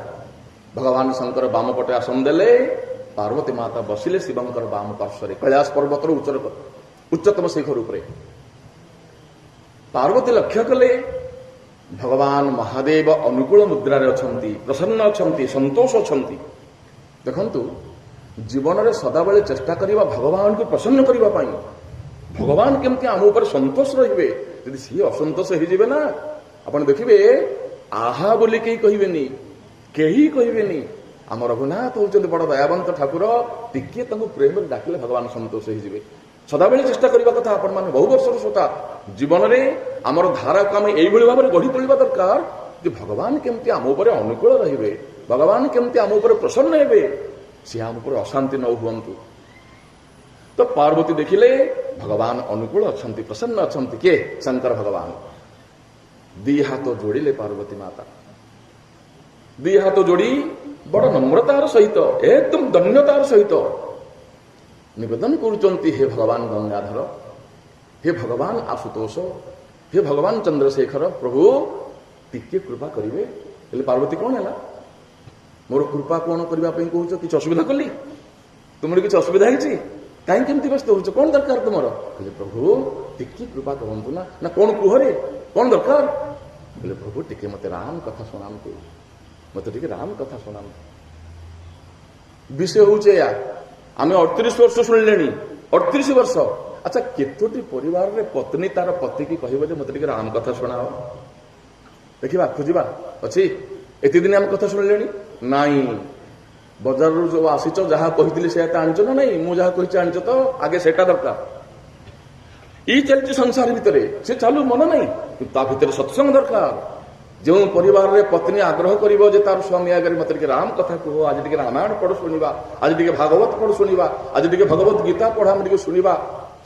भगवान शंकर बाम पटे आसन देले, पार्वती माता बसिले शिवंकर बाम पार्श्व कैलाश पर्वतर उच्चतम शिखर उपरे। पार्वती लक्ष्य कले भगवान महादेव अनुकूल मुद्रा अछंती, प्रसन्न अछंती, संतोष अछंती। देखंतु जीवन में सदाबले चेष्टा करिबा भगवान को प्रसन्न करिबा पाई। भगवान केमती आम ऊपर संतोष रहिबे, यदि सी असंतोष हो जिवे ना आपण देखिबे आहा बोली केही कहिबेनी, केही कहिबेनी। आम रघुनाथ होउचंदी बड़ दयावंत ठाकुर, टिके तांको प्रेम रे डाकिले भगवान संतोष हो जिवे। सदाबले चेष्टा करबा कथा। आपण माने बहु वर्षर श्रोता जीवन में आमर धारा को आम यही भाव में गढ़ी तोलिबा दरकार जे भगवान केमती आम ऊपर अनुकूल रहिबे, भगवान केमती आम ऊपर प्रसन्न हेबे, से आम ऊपर अशांति न हुअंतु। तो पार्वती देखिले भगवान अनुकूल अछंती, प्रसन्न अछंती। के शंकर भगवान दी हाथ जोड़िले पार्वती माता, दी हाथ जोड़ी बड़ नम्रतार सहित, एकदम धन्यतार सहित निवेदन करुचंती, हे भगवान गंगाधर, हे भगवान आशुतोष, हे भगवान चंद्रशेखर, प्रभु टिके कृपा करिवे। हेले पार्वती कौन है मोर कृपा कौन करने कहूच, कि असुविधा कली तुम किसी असुविधा है कहीं केमती व्यस्त हो, कौन दरकार तुम? कहले प्रभु टिके कृपा करतु ना, ना कौन कुहरे कौन दरकार? कहले प्रभु टिके मते राम कथा शुणातु, मत टिके राम कथा शुणातु। विषय हूँ या आम 38 वर्ष शुणिले, 38 वर्ष। अच्छा केतोटी परिवार रे पत्नी तार पति की कहबो जे मते टिके राम कथा शुणाओ, देखिबा खोजिबा अछि। एति दिन हम कथा शुणिले नाई, बजार जो आसीच जहाँ कही से आनिच ना नहीं, मु जहाँ कही आनिच तो आगे सेटा दरकार। ई चलती संसार भितर से चालू मन नहीं, ता भितर सत्संग दरकार। जो परिवार रे पत्नी आग्रह करिवो जे तार स्वामी आगे मत टिके राम कथा कह, आज टिके रामायण पढ़ शुणा, आज टिके भागवत पढ़ शुणा, आज टिके भगवत गीता पढ़ा टिके शुणा,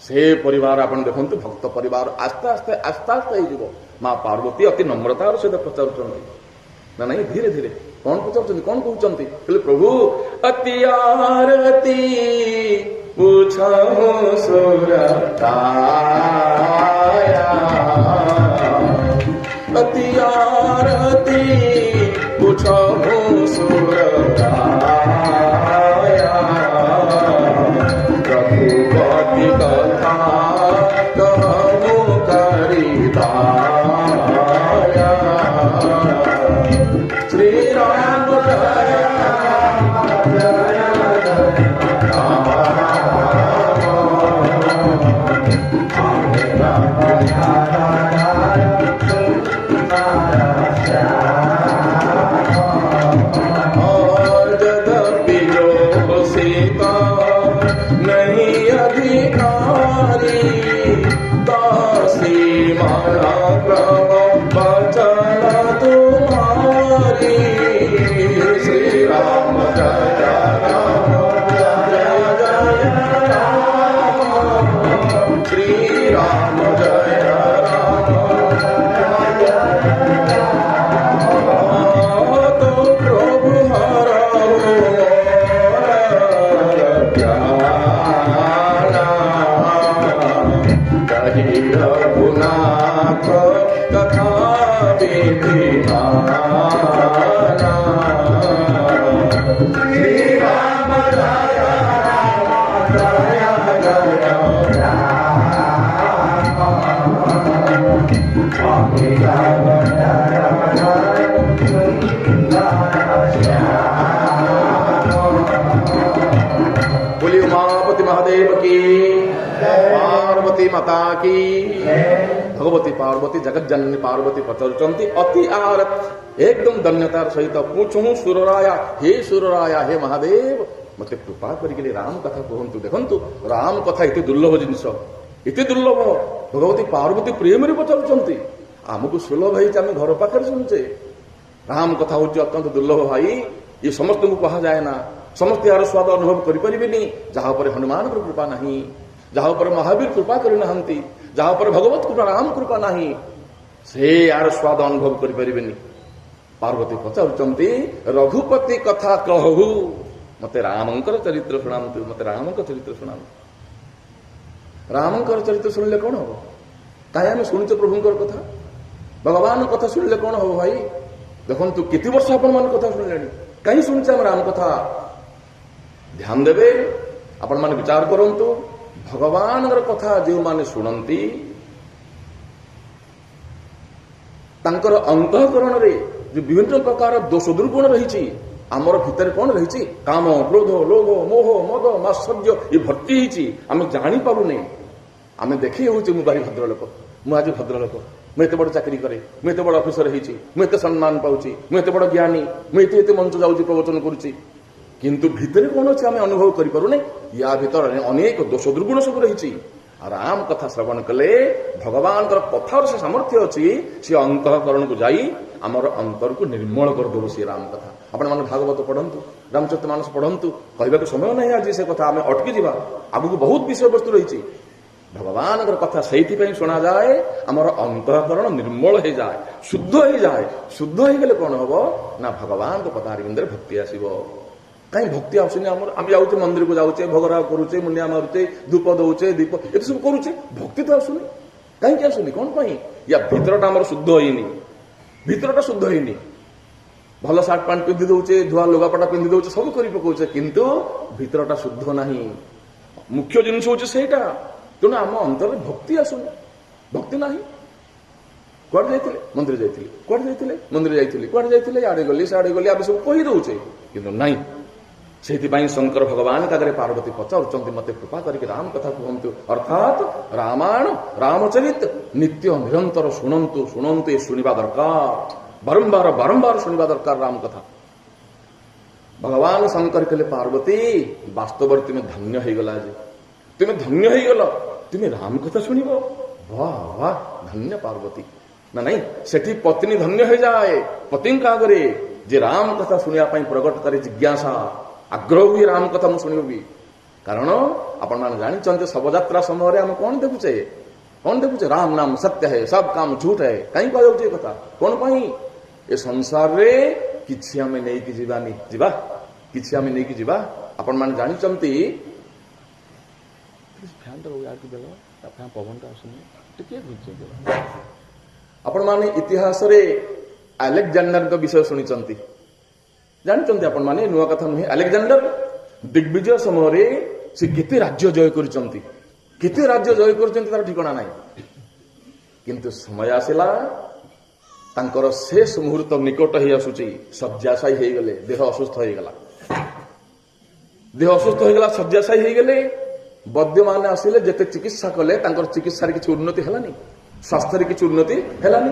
से परिवार आपण देखंतु भक्त परिवार आस्ते आस्ते आस्ते आस्ते हो। मां पार्वती अति नम्रतार सहित पचारुचंती ना नहीं, धीरे धीरे कौन पचारुचंती, कौन कहउचंती? कहले प्रभु अति आरती पूछहु सुरताया, अति आरती पूछहु सुरताया, रघुपति कथा कहु करिताया, श्री राम जय बोलिए उमापति महादेव की, पार्वती माता की। भगवती पार्वती जगत जननी पार्वती पचारुचंती अति आरत एकदम धन्यतार सहित पूछूं सुरराया, हे सुरराया, हे महादेव मते कृपा करिके राम कथा कहंतु। देखंतु राम कथा इति दुर्लभ जिनिस, इति दुर्लभ। भगवती पार्वती प्रेम रे पचारुचंती, आमको सुलभ है आम घर पाखे शुणुचे। राम कथा हूँ अत्यंत दुर्लभ भाई, ये समस्त को कहा जाए ना, समस्त यार स्वाद अनुभव करें जहाँ पर हनुमान कृपा नहीं, जहाँ पर महावीर कृपा करना, जहाँ पर भगवत कृपा राम कृपा नहीं, से यार स्वाद अनुभव करें। पार्वती पचारुचंती रघुपति कथा कहू, मते रामंकर चरित्र शुणातु, मते रामंकर चरित्र शुणातु। रामंकर चरित्र शुणिले कौन हम, कहीं आम शुणुचे प्रभुंकर कथा, भगवान कथा शुणिले कौन हम भाई। देखो कितने वर्ष आपण मान कथा शुणिले, कहीं शुणुचे आम राम कथा। ध्यान देवे, आपण मान विचार करंतु, भगवान कथा जो माने शुणती तांकर अंतःकरण रे जो विभिन्न प्रकार दोष दुर्गुण रही, आमर भितर कौन रही, काम क्रोध लोभ मोह मद मात्सर्य ये भर्ती होती, आम जानी पारुने। आम देखी हूँ मुझे भारी भद्र लोक, मुझे भद्र लोक, मुझे बड़ चाकरी करे, मुझे बड़ अफिसर होती, मुझे सम्मान पाऊँगी, मुझे बड़ ज्ञानी, मुझे मंच जाऊँगी प्रवचन करुच्ची, किंतु भितर कौन अच्छे आम अनुभव करें। या भीतर अनेक दोष दुर्गुण सब रही। राम कथा श्रवण कले भगवान कथार से सामर्थ्य अच्छी, सी अंतःकरण को जाई आमर अंतर को निर्मल कर दो। सी राम कथा आपण मैंने भागवत पढ़ंतु, रामचरितमानस पढ़ंतु, कहवाक समय नहीं आज से कथा आम अटकी जा, आगू बहुत विषय वस्तु रही। भगवान कथा से शुणा जाए, आमर अंतःकरण निर्मल हो जाए, शुद्ध हो जाए। शुद्ध हो गले कौन हम ना भगवान पदारविंद भक्ति आसो। कहीं भक्ति आसुनी आम जाऊे मंदिर को जाऊे, भोगराग करुचे, मुंडिया मारुचे, धूप दौचे, दीप ये सब करुचे, भक्ति तो आसुनी। कहीं आसुनी कौन पाई, या भीतरटा आम शुद्ध होनी, भीतरटा शुद्ध होनी। भल सार्ट पैंट पिंधि दौचे, धुआ लुगापटा पिंधि दौचे, सब कर पकाउचे, किंतु भीतरटा शुद्ध नहीं। मुख्य जिनिस होचे सेटा। तेणु आम अंतर भक्ति आसुनी, भक्ति नहीं। कुआडे जाइथिले, मंदिर जाइथिले, कुआडे जाइथिले, मंदिर जाइथिले, कुआडे जाइथिले, आड़े गली साड़े गली आबे सब कहि दउचे, किंतु नहीं। सेथिपाई शंकर भगवान तागरे पार्वती पचारुचंती, मते कृपा करके राम कथा कहंतु। अर्थात रामायण रामचरित नित्य निरंतर शुणंतु, शुणंतु, ये शुणिबा दरकार, बारंबार बारंबार शुणिबा दरकार राम कथा। भगवान शंकर कहले पार्वती वास्तव तुम्हें धन्य हो गला, तुम्हें धन्य हो गल, तुम्हें राम कथा शुणिब, वाह वाह धन्य पार्वती। ना नहीं सेठी पत्नी धन्य हो जाए, पति आगे जे राम कथा शुणा प्रकट करे जिज्ञासा, आग्रह हुई राम कथा मुझे शुणी। कारण आपण मैंने जानते शवयात्रा समय आम कौन देखुचे, कौन देखुचे, राम नाम सत्य है, सब काम झूठ है। कहीं कह जाऊे कथा कौन पाई, ए संसार रे किछि आमे नहीं कि जीवानी जीवा, किछि आमे नहीं कि जीवा। आपण मैंने जानते फैन टा यार की देलो, फैन पवन का सुने टिके बुझे। आपण माने इतिहास रे अलेक्जेंडर का विषय शुणी, जानते आपण माने नुआ कथा नुहे। अलेक्जेंडर दिग्विजय समय से केते राज्य जय करचंती, केते राज्य जय करचंती तार ठिकाना नाही। किंतु समय आसिला तांकर शेष मुहूर्त निकट ही आसुची, शଯ୍याशायी हो गले, देह असुस्थ हो गला, देह असुस्थ हो गला, शଯ୍याशायी हो गले। वैद्य माने आसिले, जेते चिकित्सा कले तांकर चिकित्सार किछि उन्नति हलानी, स्वास्थ्य किछि उन्नति हलानी।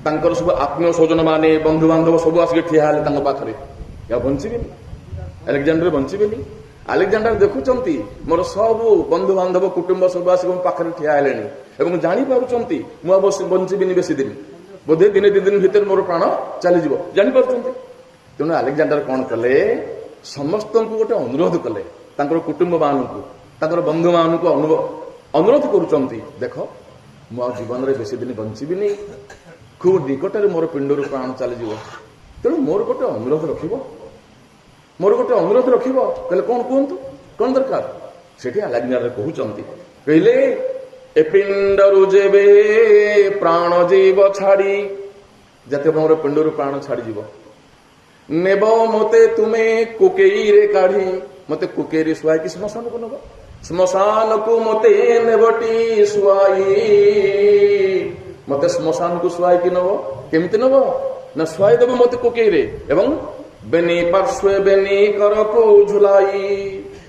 तांकर सब आत्मीय स्वजन माने बंधु बांधव सब आसिक ठिया हेले तांको पाखरे, या बंचिबेनी, अलेक्जेंडर बंचिबेनी। अलेक्जेंडर देखुचंती मोर सब बंधु बांधव कुटुंब सब आसिक मो पाखरे ठिया हेलेनी, एवं जानि पारुचंती मु बंचिबेनी बेसी दिन, बोधे दिने दि दिन भीतर मोर प्राण चली जीवो, जानि पारुचंती। तेणु अलेक्जेंडर कौन कले, समस्त को गोटे अनुरोध कले, तांकर कुटुंब मानकु, तांकर बंधु मानकु अनुरोध करुचंती, देख मु जीवन रे बेसी दिन बंचिबिनी, खूब निकटर मोर पिंडर प्राण चलीज, तेणु मोर गोटे अनुरोध रखिब, मोर गोटे अनुरोध रखिब। कहले कौन कहतु, कौन दरकार। सेठी अलेक्जेंडर कहउचंती, कहले ए पिंडरु जेबे प्राण जीव छाड़ी, जते मोर पिंडर प्राण छाड़ी जीव, नेब मते तुमे कुकेई रे काढ़ी, मते कुकेई रे सुआई कि श्मशान को नब, श्मशान को मते नेबटी सुआई, मते श्मशान को सुआई कि नब, केमिति नब ना सुआई देव मते कुकेई रे, एवं बेनी पार्श्वे बेनी कर को झुलाई,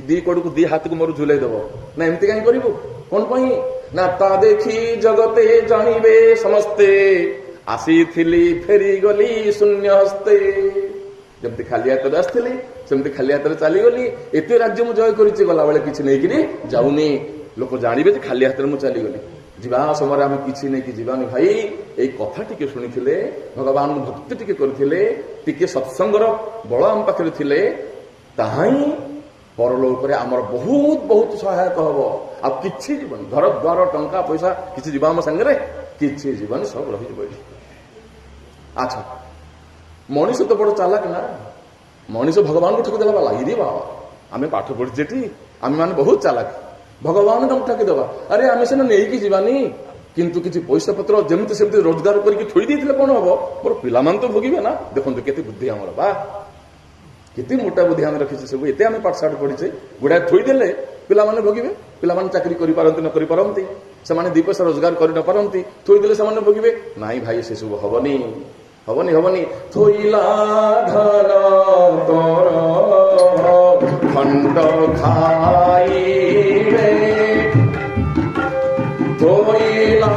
ଦି କଡକୁ ଦି ହାତକୁ ମୋର ଝୁଲେଇ ଦବ ନା ଏମିତି କାହିଁ କରିବୁ କଣ ପାଇଁ ନା ତା ଦେଖି ଜଗତେ ଜାଣିବେ ସମସ୍ତେ ଆସିଥିଲି ଫେରିଗଲି ଶୂନ୍ୟ ହସ୍ତେ ଯେମିତି ଖାଲି ହାତରେ ଆସିଥିଲି ସେମିତି ଖାଲି ହାତରେ ଚାଲିଗଲି ଏତେ ରାଜ୍ୟ ମୁଁ ଜୟ କରିଛି ଗଲାବେଳେ କିଛି ନେଇକିରି ଯାଉନି ଲୋକ ଜାଣିବେ ଯେ ଖାଲି ହାତରେ ମୁଁ ଚାଲିଗଲି ଯିବା ସମୟରେ ଆମେ କିଛି ନେଇକି ଯିବାନି ଭାଇ ଏଇ କଥା ଟିକେ ଶୁଣିଥିଲେ ଭଗବାନଙ୍କୁ ଭକ୍ତି ଟିକେ କରିଥିଲେ ଟିକେ ସତ୍ସଙ୍ଗର ବଳ ଆମ ପାଖରେ ଥିଲେ ତାହା ହିଁ ପରଲୋକରେ ଆମର ବହୁତ ବହୁତ ସହାୟକ ହବ ଆଉ କିଛି ଯିବନି ଘର ଦ୍ୱାର ଟଙ୍କା ପଇସା କିଛି ଯିବା ଆମ ସାଙ୍ଗରେ କିଛି ଯିବନି ସବୁ ରହିଯିବ ଏଠି ଆଚ୍ଛା ମଣିଷ ତ ବଡ ଚାଲାକ ନା ମଣିଷ ଭଗବାନଙ୍କୁ ଠକିଦେଲା ବାଲା ଇରେ ବାବା ଆମେ ପାଠ ପଢିଛେ ଏଠି ଆମେ ମାନେ ବହୁତ ଚାଲାକ ଭଗବାନ ତାଙ୍କୁ ଠକିଦେବା ଆରେ ଆମେ ସିନା ନେଇକି ଯିବାନି କିନ୍ତୁ କିଛି ପଇସା ପତ୍ର ଯେମିତି ସେମିତି ରୋଜଗାର କରିକି ଥୋଇ ଦେଇଥିଲେ କଣ ହବ ମୋର ପିଲାମାନେ ତ ଭୋଗିବେ ନା ଦେଖନ୍ତୁ କେତେ ବୁଦ୍ଧି ଆମର ବା କେତେ ମୋଟା ବୁଦ୍ଧି ଆମେ ରଖିଛେ ସବୁ ଏତେ ଆମେ ପାଠଶାଠ ପଢିଛେ ଗୁଡାଏ ଥୋଇଦେଲେ ପିଲାମାନେ ଭୋଗିବେ ପିଲାମାନେ ଚାକିରି କରିପାରନ୍ତି ନ କରିପାରନ୍ତି ସେମାନେ ଦି ପଇସା ରୋଜଗାର କରି ନ ପାରନ୍ତି ଥୋଇଦେଲେ ସେମାନେ ଭୋଗିବେ ନାଇଁ ଭାଇ ସେସବୁ ହବନି ହବନି ହବନି ଥୋଇଲା ଧନ ତୋର ଖଣ୍ଡ ଖାଇବେ ଥୋଇଲା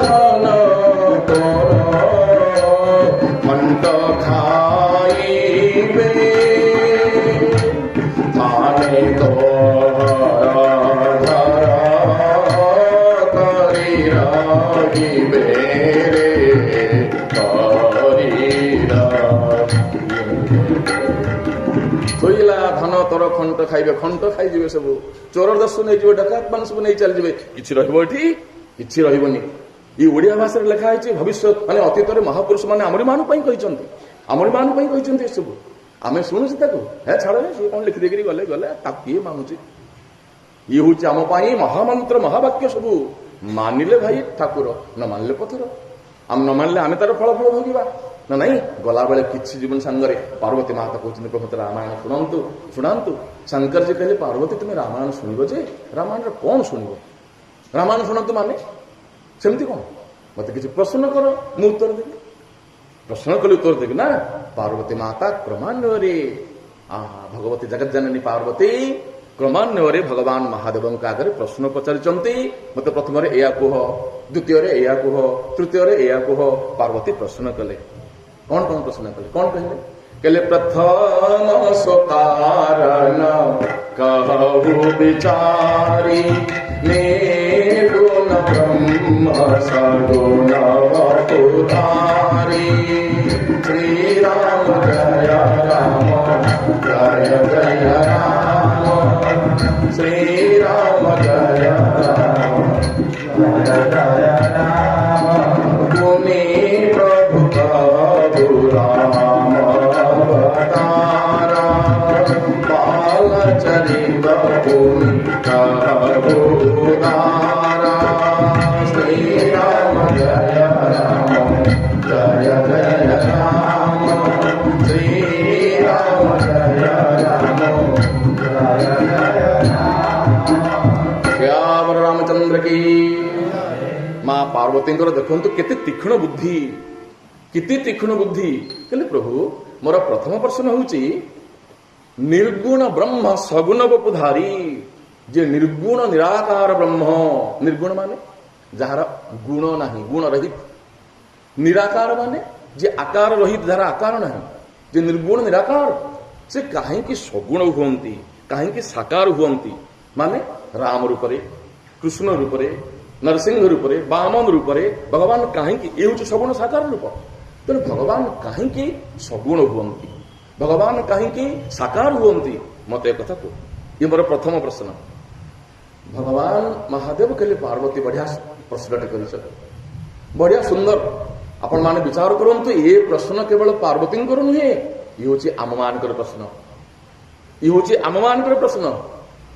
ଧନ ତୋର ଖଣ୍ଡ ଖାଇବେ ଥାନେ ତୋର ଧର କରି ରହିବେ ଥୋଇଲା ଧନ ତୋର ଖଣ୍ଡ ଖାଇବେ ଖଣ୍ଡ ଖାଇଯିବେ ସବୁ ଚୋର ଦର୍ଶ ନେଇଯିବେ ଡକାୟତ ମାନେ ସବୁ ନେଇ ଚାଲିଯିବେ କିଛି ରହିବ ଏଠି କିଛି ରହିବନି ଏଇ ଓଡିଆ ଭାଷାରେ ଲେଖା ହେଇଛି ଭବିଷ୍ୟତ ମାନେ ଅତୀତରେ ମହାପୁରୁଷ ମାନେ ଆମରି ମାନଙ୍କ ପାଇଁ କହିଛନ୍ତି ଆମରି ମାନଙ୍କ ପାଇଁ କହିଛନ୍ତି ଏସବୁ ଆମେ ଶୁଣୁଛୁ ତାକୁ ହେ ଛାଡ ସିଏ କଣ ଲେଖିଦେଇକିରି ଗଲେ ଗଲେ ତାକୁ କିଏ ମାନୁଛି ଇଏ ହଉଛି ଆମ ପାଇଁ ମହାମନ୍ତ୍ର ମହାବାକ୍ୟ ସବୁ ମାନିଲେ ଭାଇ ଠାକୁର ନ ମାନିଲେ ପଥର ଆମେ ନ ମାନିଲେ ଆମେ ତାର ଫଳ ଫଳ ଭୋଗିବା ନା ନାଇଁ ଗଲାବେଳେ କିଛି ଜୀବନ ସାଙ୍ଗରେ ପାର୍ବତୀ ମାତା କହୁଛନ୍ତି ପ୍ରଭୁ ରାମାୟଣ ଶୁଣନ୍ତୁ ଶୁଣାନ୍ତୁ ଶଙ୍କରଜୀ କହିଲେ ପାର୍ବତୀ ତୁମେ ରାମାୟଣ ଶୁଣିବ ଯେ ରାମାୟଣରେ କଣ ଶୁଣିବ ରାମାୟଣ ଶୁଣନ୍ତୁ ମାନେ ସେମିତି କଣ ମତେ କିଛି ପ୍ରଶ୍ନ କର ମୁଁ ଉତ୍ତର ଦେବି ପ୍ରଶ୍ନ କଲେ ଉତ୍ତର ଦେବି ନା ପାର୍ବତୀ ମାତା କ୍ରମାନ୍ୱୟରେ ଭଗବତୀ ଜଗଜ୍ଜନନୀ ପାର୍ବତୀ କ୍ରମାନ୍ୱୟରେ ଭଗବାନ ମହାଦେବଙ୍କ ଆଗରେ ପ୍ରଶ୍ନ ପଚାରିଛନ୍ତି ମତେ ପ୍ରଥମରେ ଏୟା କୁହ ଦ୍ୱିତୀୟରେ ଏୟା କୁହ ତୃତୀୟରେ ଏୟା କୁହ ପାର୍ବତୀ ପ୍ରଶ୍ନ କଲେ କଣ କଣ ପ୍ରଶ୍ନ କଲେ କଣ କହିଲେ କହିଲେ ପ୍ରଥମ ସୋକାରଣ कहु विचारी निर्गुण ब्रह्म सगुण अवतारी श्री राम जय राम जय जय राम श्री राम जय राम जय जय राम मुनि प्रभु प्रभु राम अवतारा बाल चरित भूमि कहबुदारा श्री राम जय राम जय जय राम श्री राम जय राम जय जय राम श्याम रामचंद्र की माँ पार्वती देखु केते तीक्ष्ण बुद्धि केते तीक्ष्ण बुद्धि कहले प्रभु मोर प्रथम प्रश्न होउची निर्गुण ब्रह्म सगुण वपुधारी जे निर्गुण निराकार ब्रह्म निर्गुण माने जार गुण नहीं गुण रहित निराकार माने जे आकार रहित जार आकार नहीं जे निर्गुण निराकार से कहीं सगुण हुअंती कहीं साकार हुअंती माने राम रूपरे कृष्ण रूपरे नरसिंह रूपरे वामन रूपरे भगवान कहीं ये हूँ सगुण साकार रूप तेणु भगवान कहीं सगुण हुअंती भगवान कहीं साकार हुअंती मत एक कथा कह ये मोर प्रथम प्रश्न भगवान महादेव कहले पार्वती बढ़िया प्रश्नटे कर बढ़िया सुंदर आपण माने विचार करंतु ये प्रश्न केवल पार्वती नुहे ये हूँ आम मान प्रश्न ये हूँ आम मान प्रश्न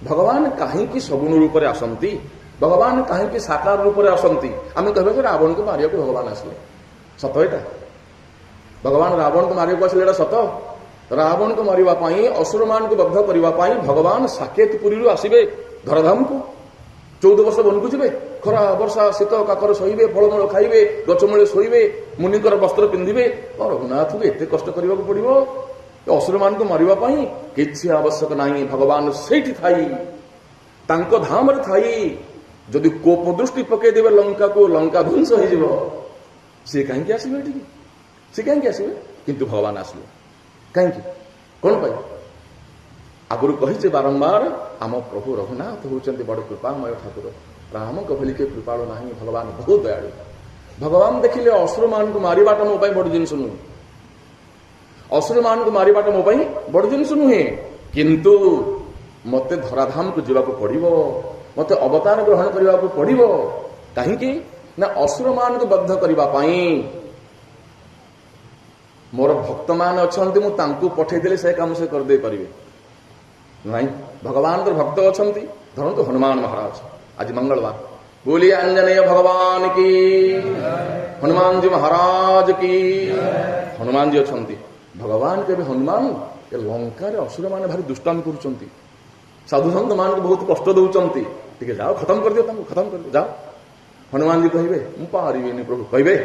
भगवान कहीं सगुण रूप से आसती भगवान कहीं साकार रूप से आसती आम कह रावण को मारिया को भगवान आसले सत एटा भगवान रावण को मारिया को आसले सत रावण को मारिबाई असुर मान को बद्ध करने भगवान साकेतपुरी आसवे धराधाम को 14 वर्ष वन को जी खरा वर्षा शीत काकर सहीबे फलमूल खाइबे गचमूले शोइबे मुनिकर वस्त्र पिंधिबे रघुनाथ को एत कष्ट करने को पड़ो असुर मान को मारिबा पई किछि आवश्यक नाही भगवान सेठी थाई तांको धाम रे थाई जदि कोप दृष्टि पके देबे लंका को लंका ध्वंस हो जिवो से काहे के आसीबे एठी से काहे के आसीबे किंतु भगवान आसले काहे के कोन पाई आगुरु कहिছে बारंबार आम प्रभु रघुनाथ होचंती बड़ कृपामय ठाकुर राम को भली के कृपाळु नाही भगवान बहुत दयालु भगवान देखिले असुर मान को मारिबाटा मो पाई बड़ जिनिस नु असुर मान को मारिबाटा मो पाई बड़ जिनिस नुहे किंतु मते धराधाम को जीवा को पड़िबो मते अवतार ग्रहण करबा को पड़िबो काहे कि ना असुर मान को बद्ध करबा पाई मोर भक्त मान अछंती मु तांकू पठै देले से काम से कर दे परिबे नहीं भगवान तो भक्त अछंती धरंतु हनुमान महाराज आज मंगलवार बोलिए अंजनेय भगवान की हनुमान जी महाराज की हनुमान जी अछंती भगवान के हनुमान ये लंका रे असुर माने भारी दुष्टामी करूचंती साधु संत मान को बहुत कष्ट दउचंती ठीक है जाओ खत्म कर दियो तुम खत्म कर दियो जाओ हनुमान जी कहिबे मु पारिबेनी प्रभु कहिबे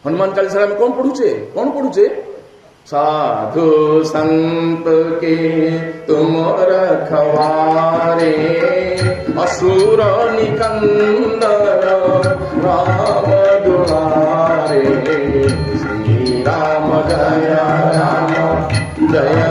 हनुमान चालीसा में कौन पढ़ुचे साधु संत के तुम रखवारे असुर निकंदन राम दुलारे श्री राम जय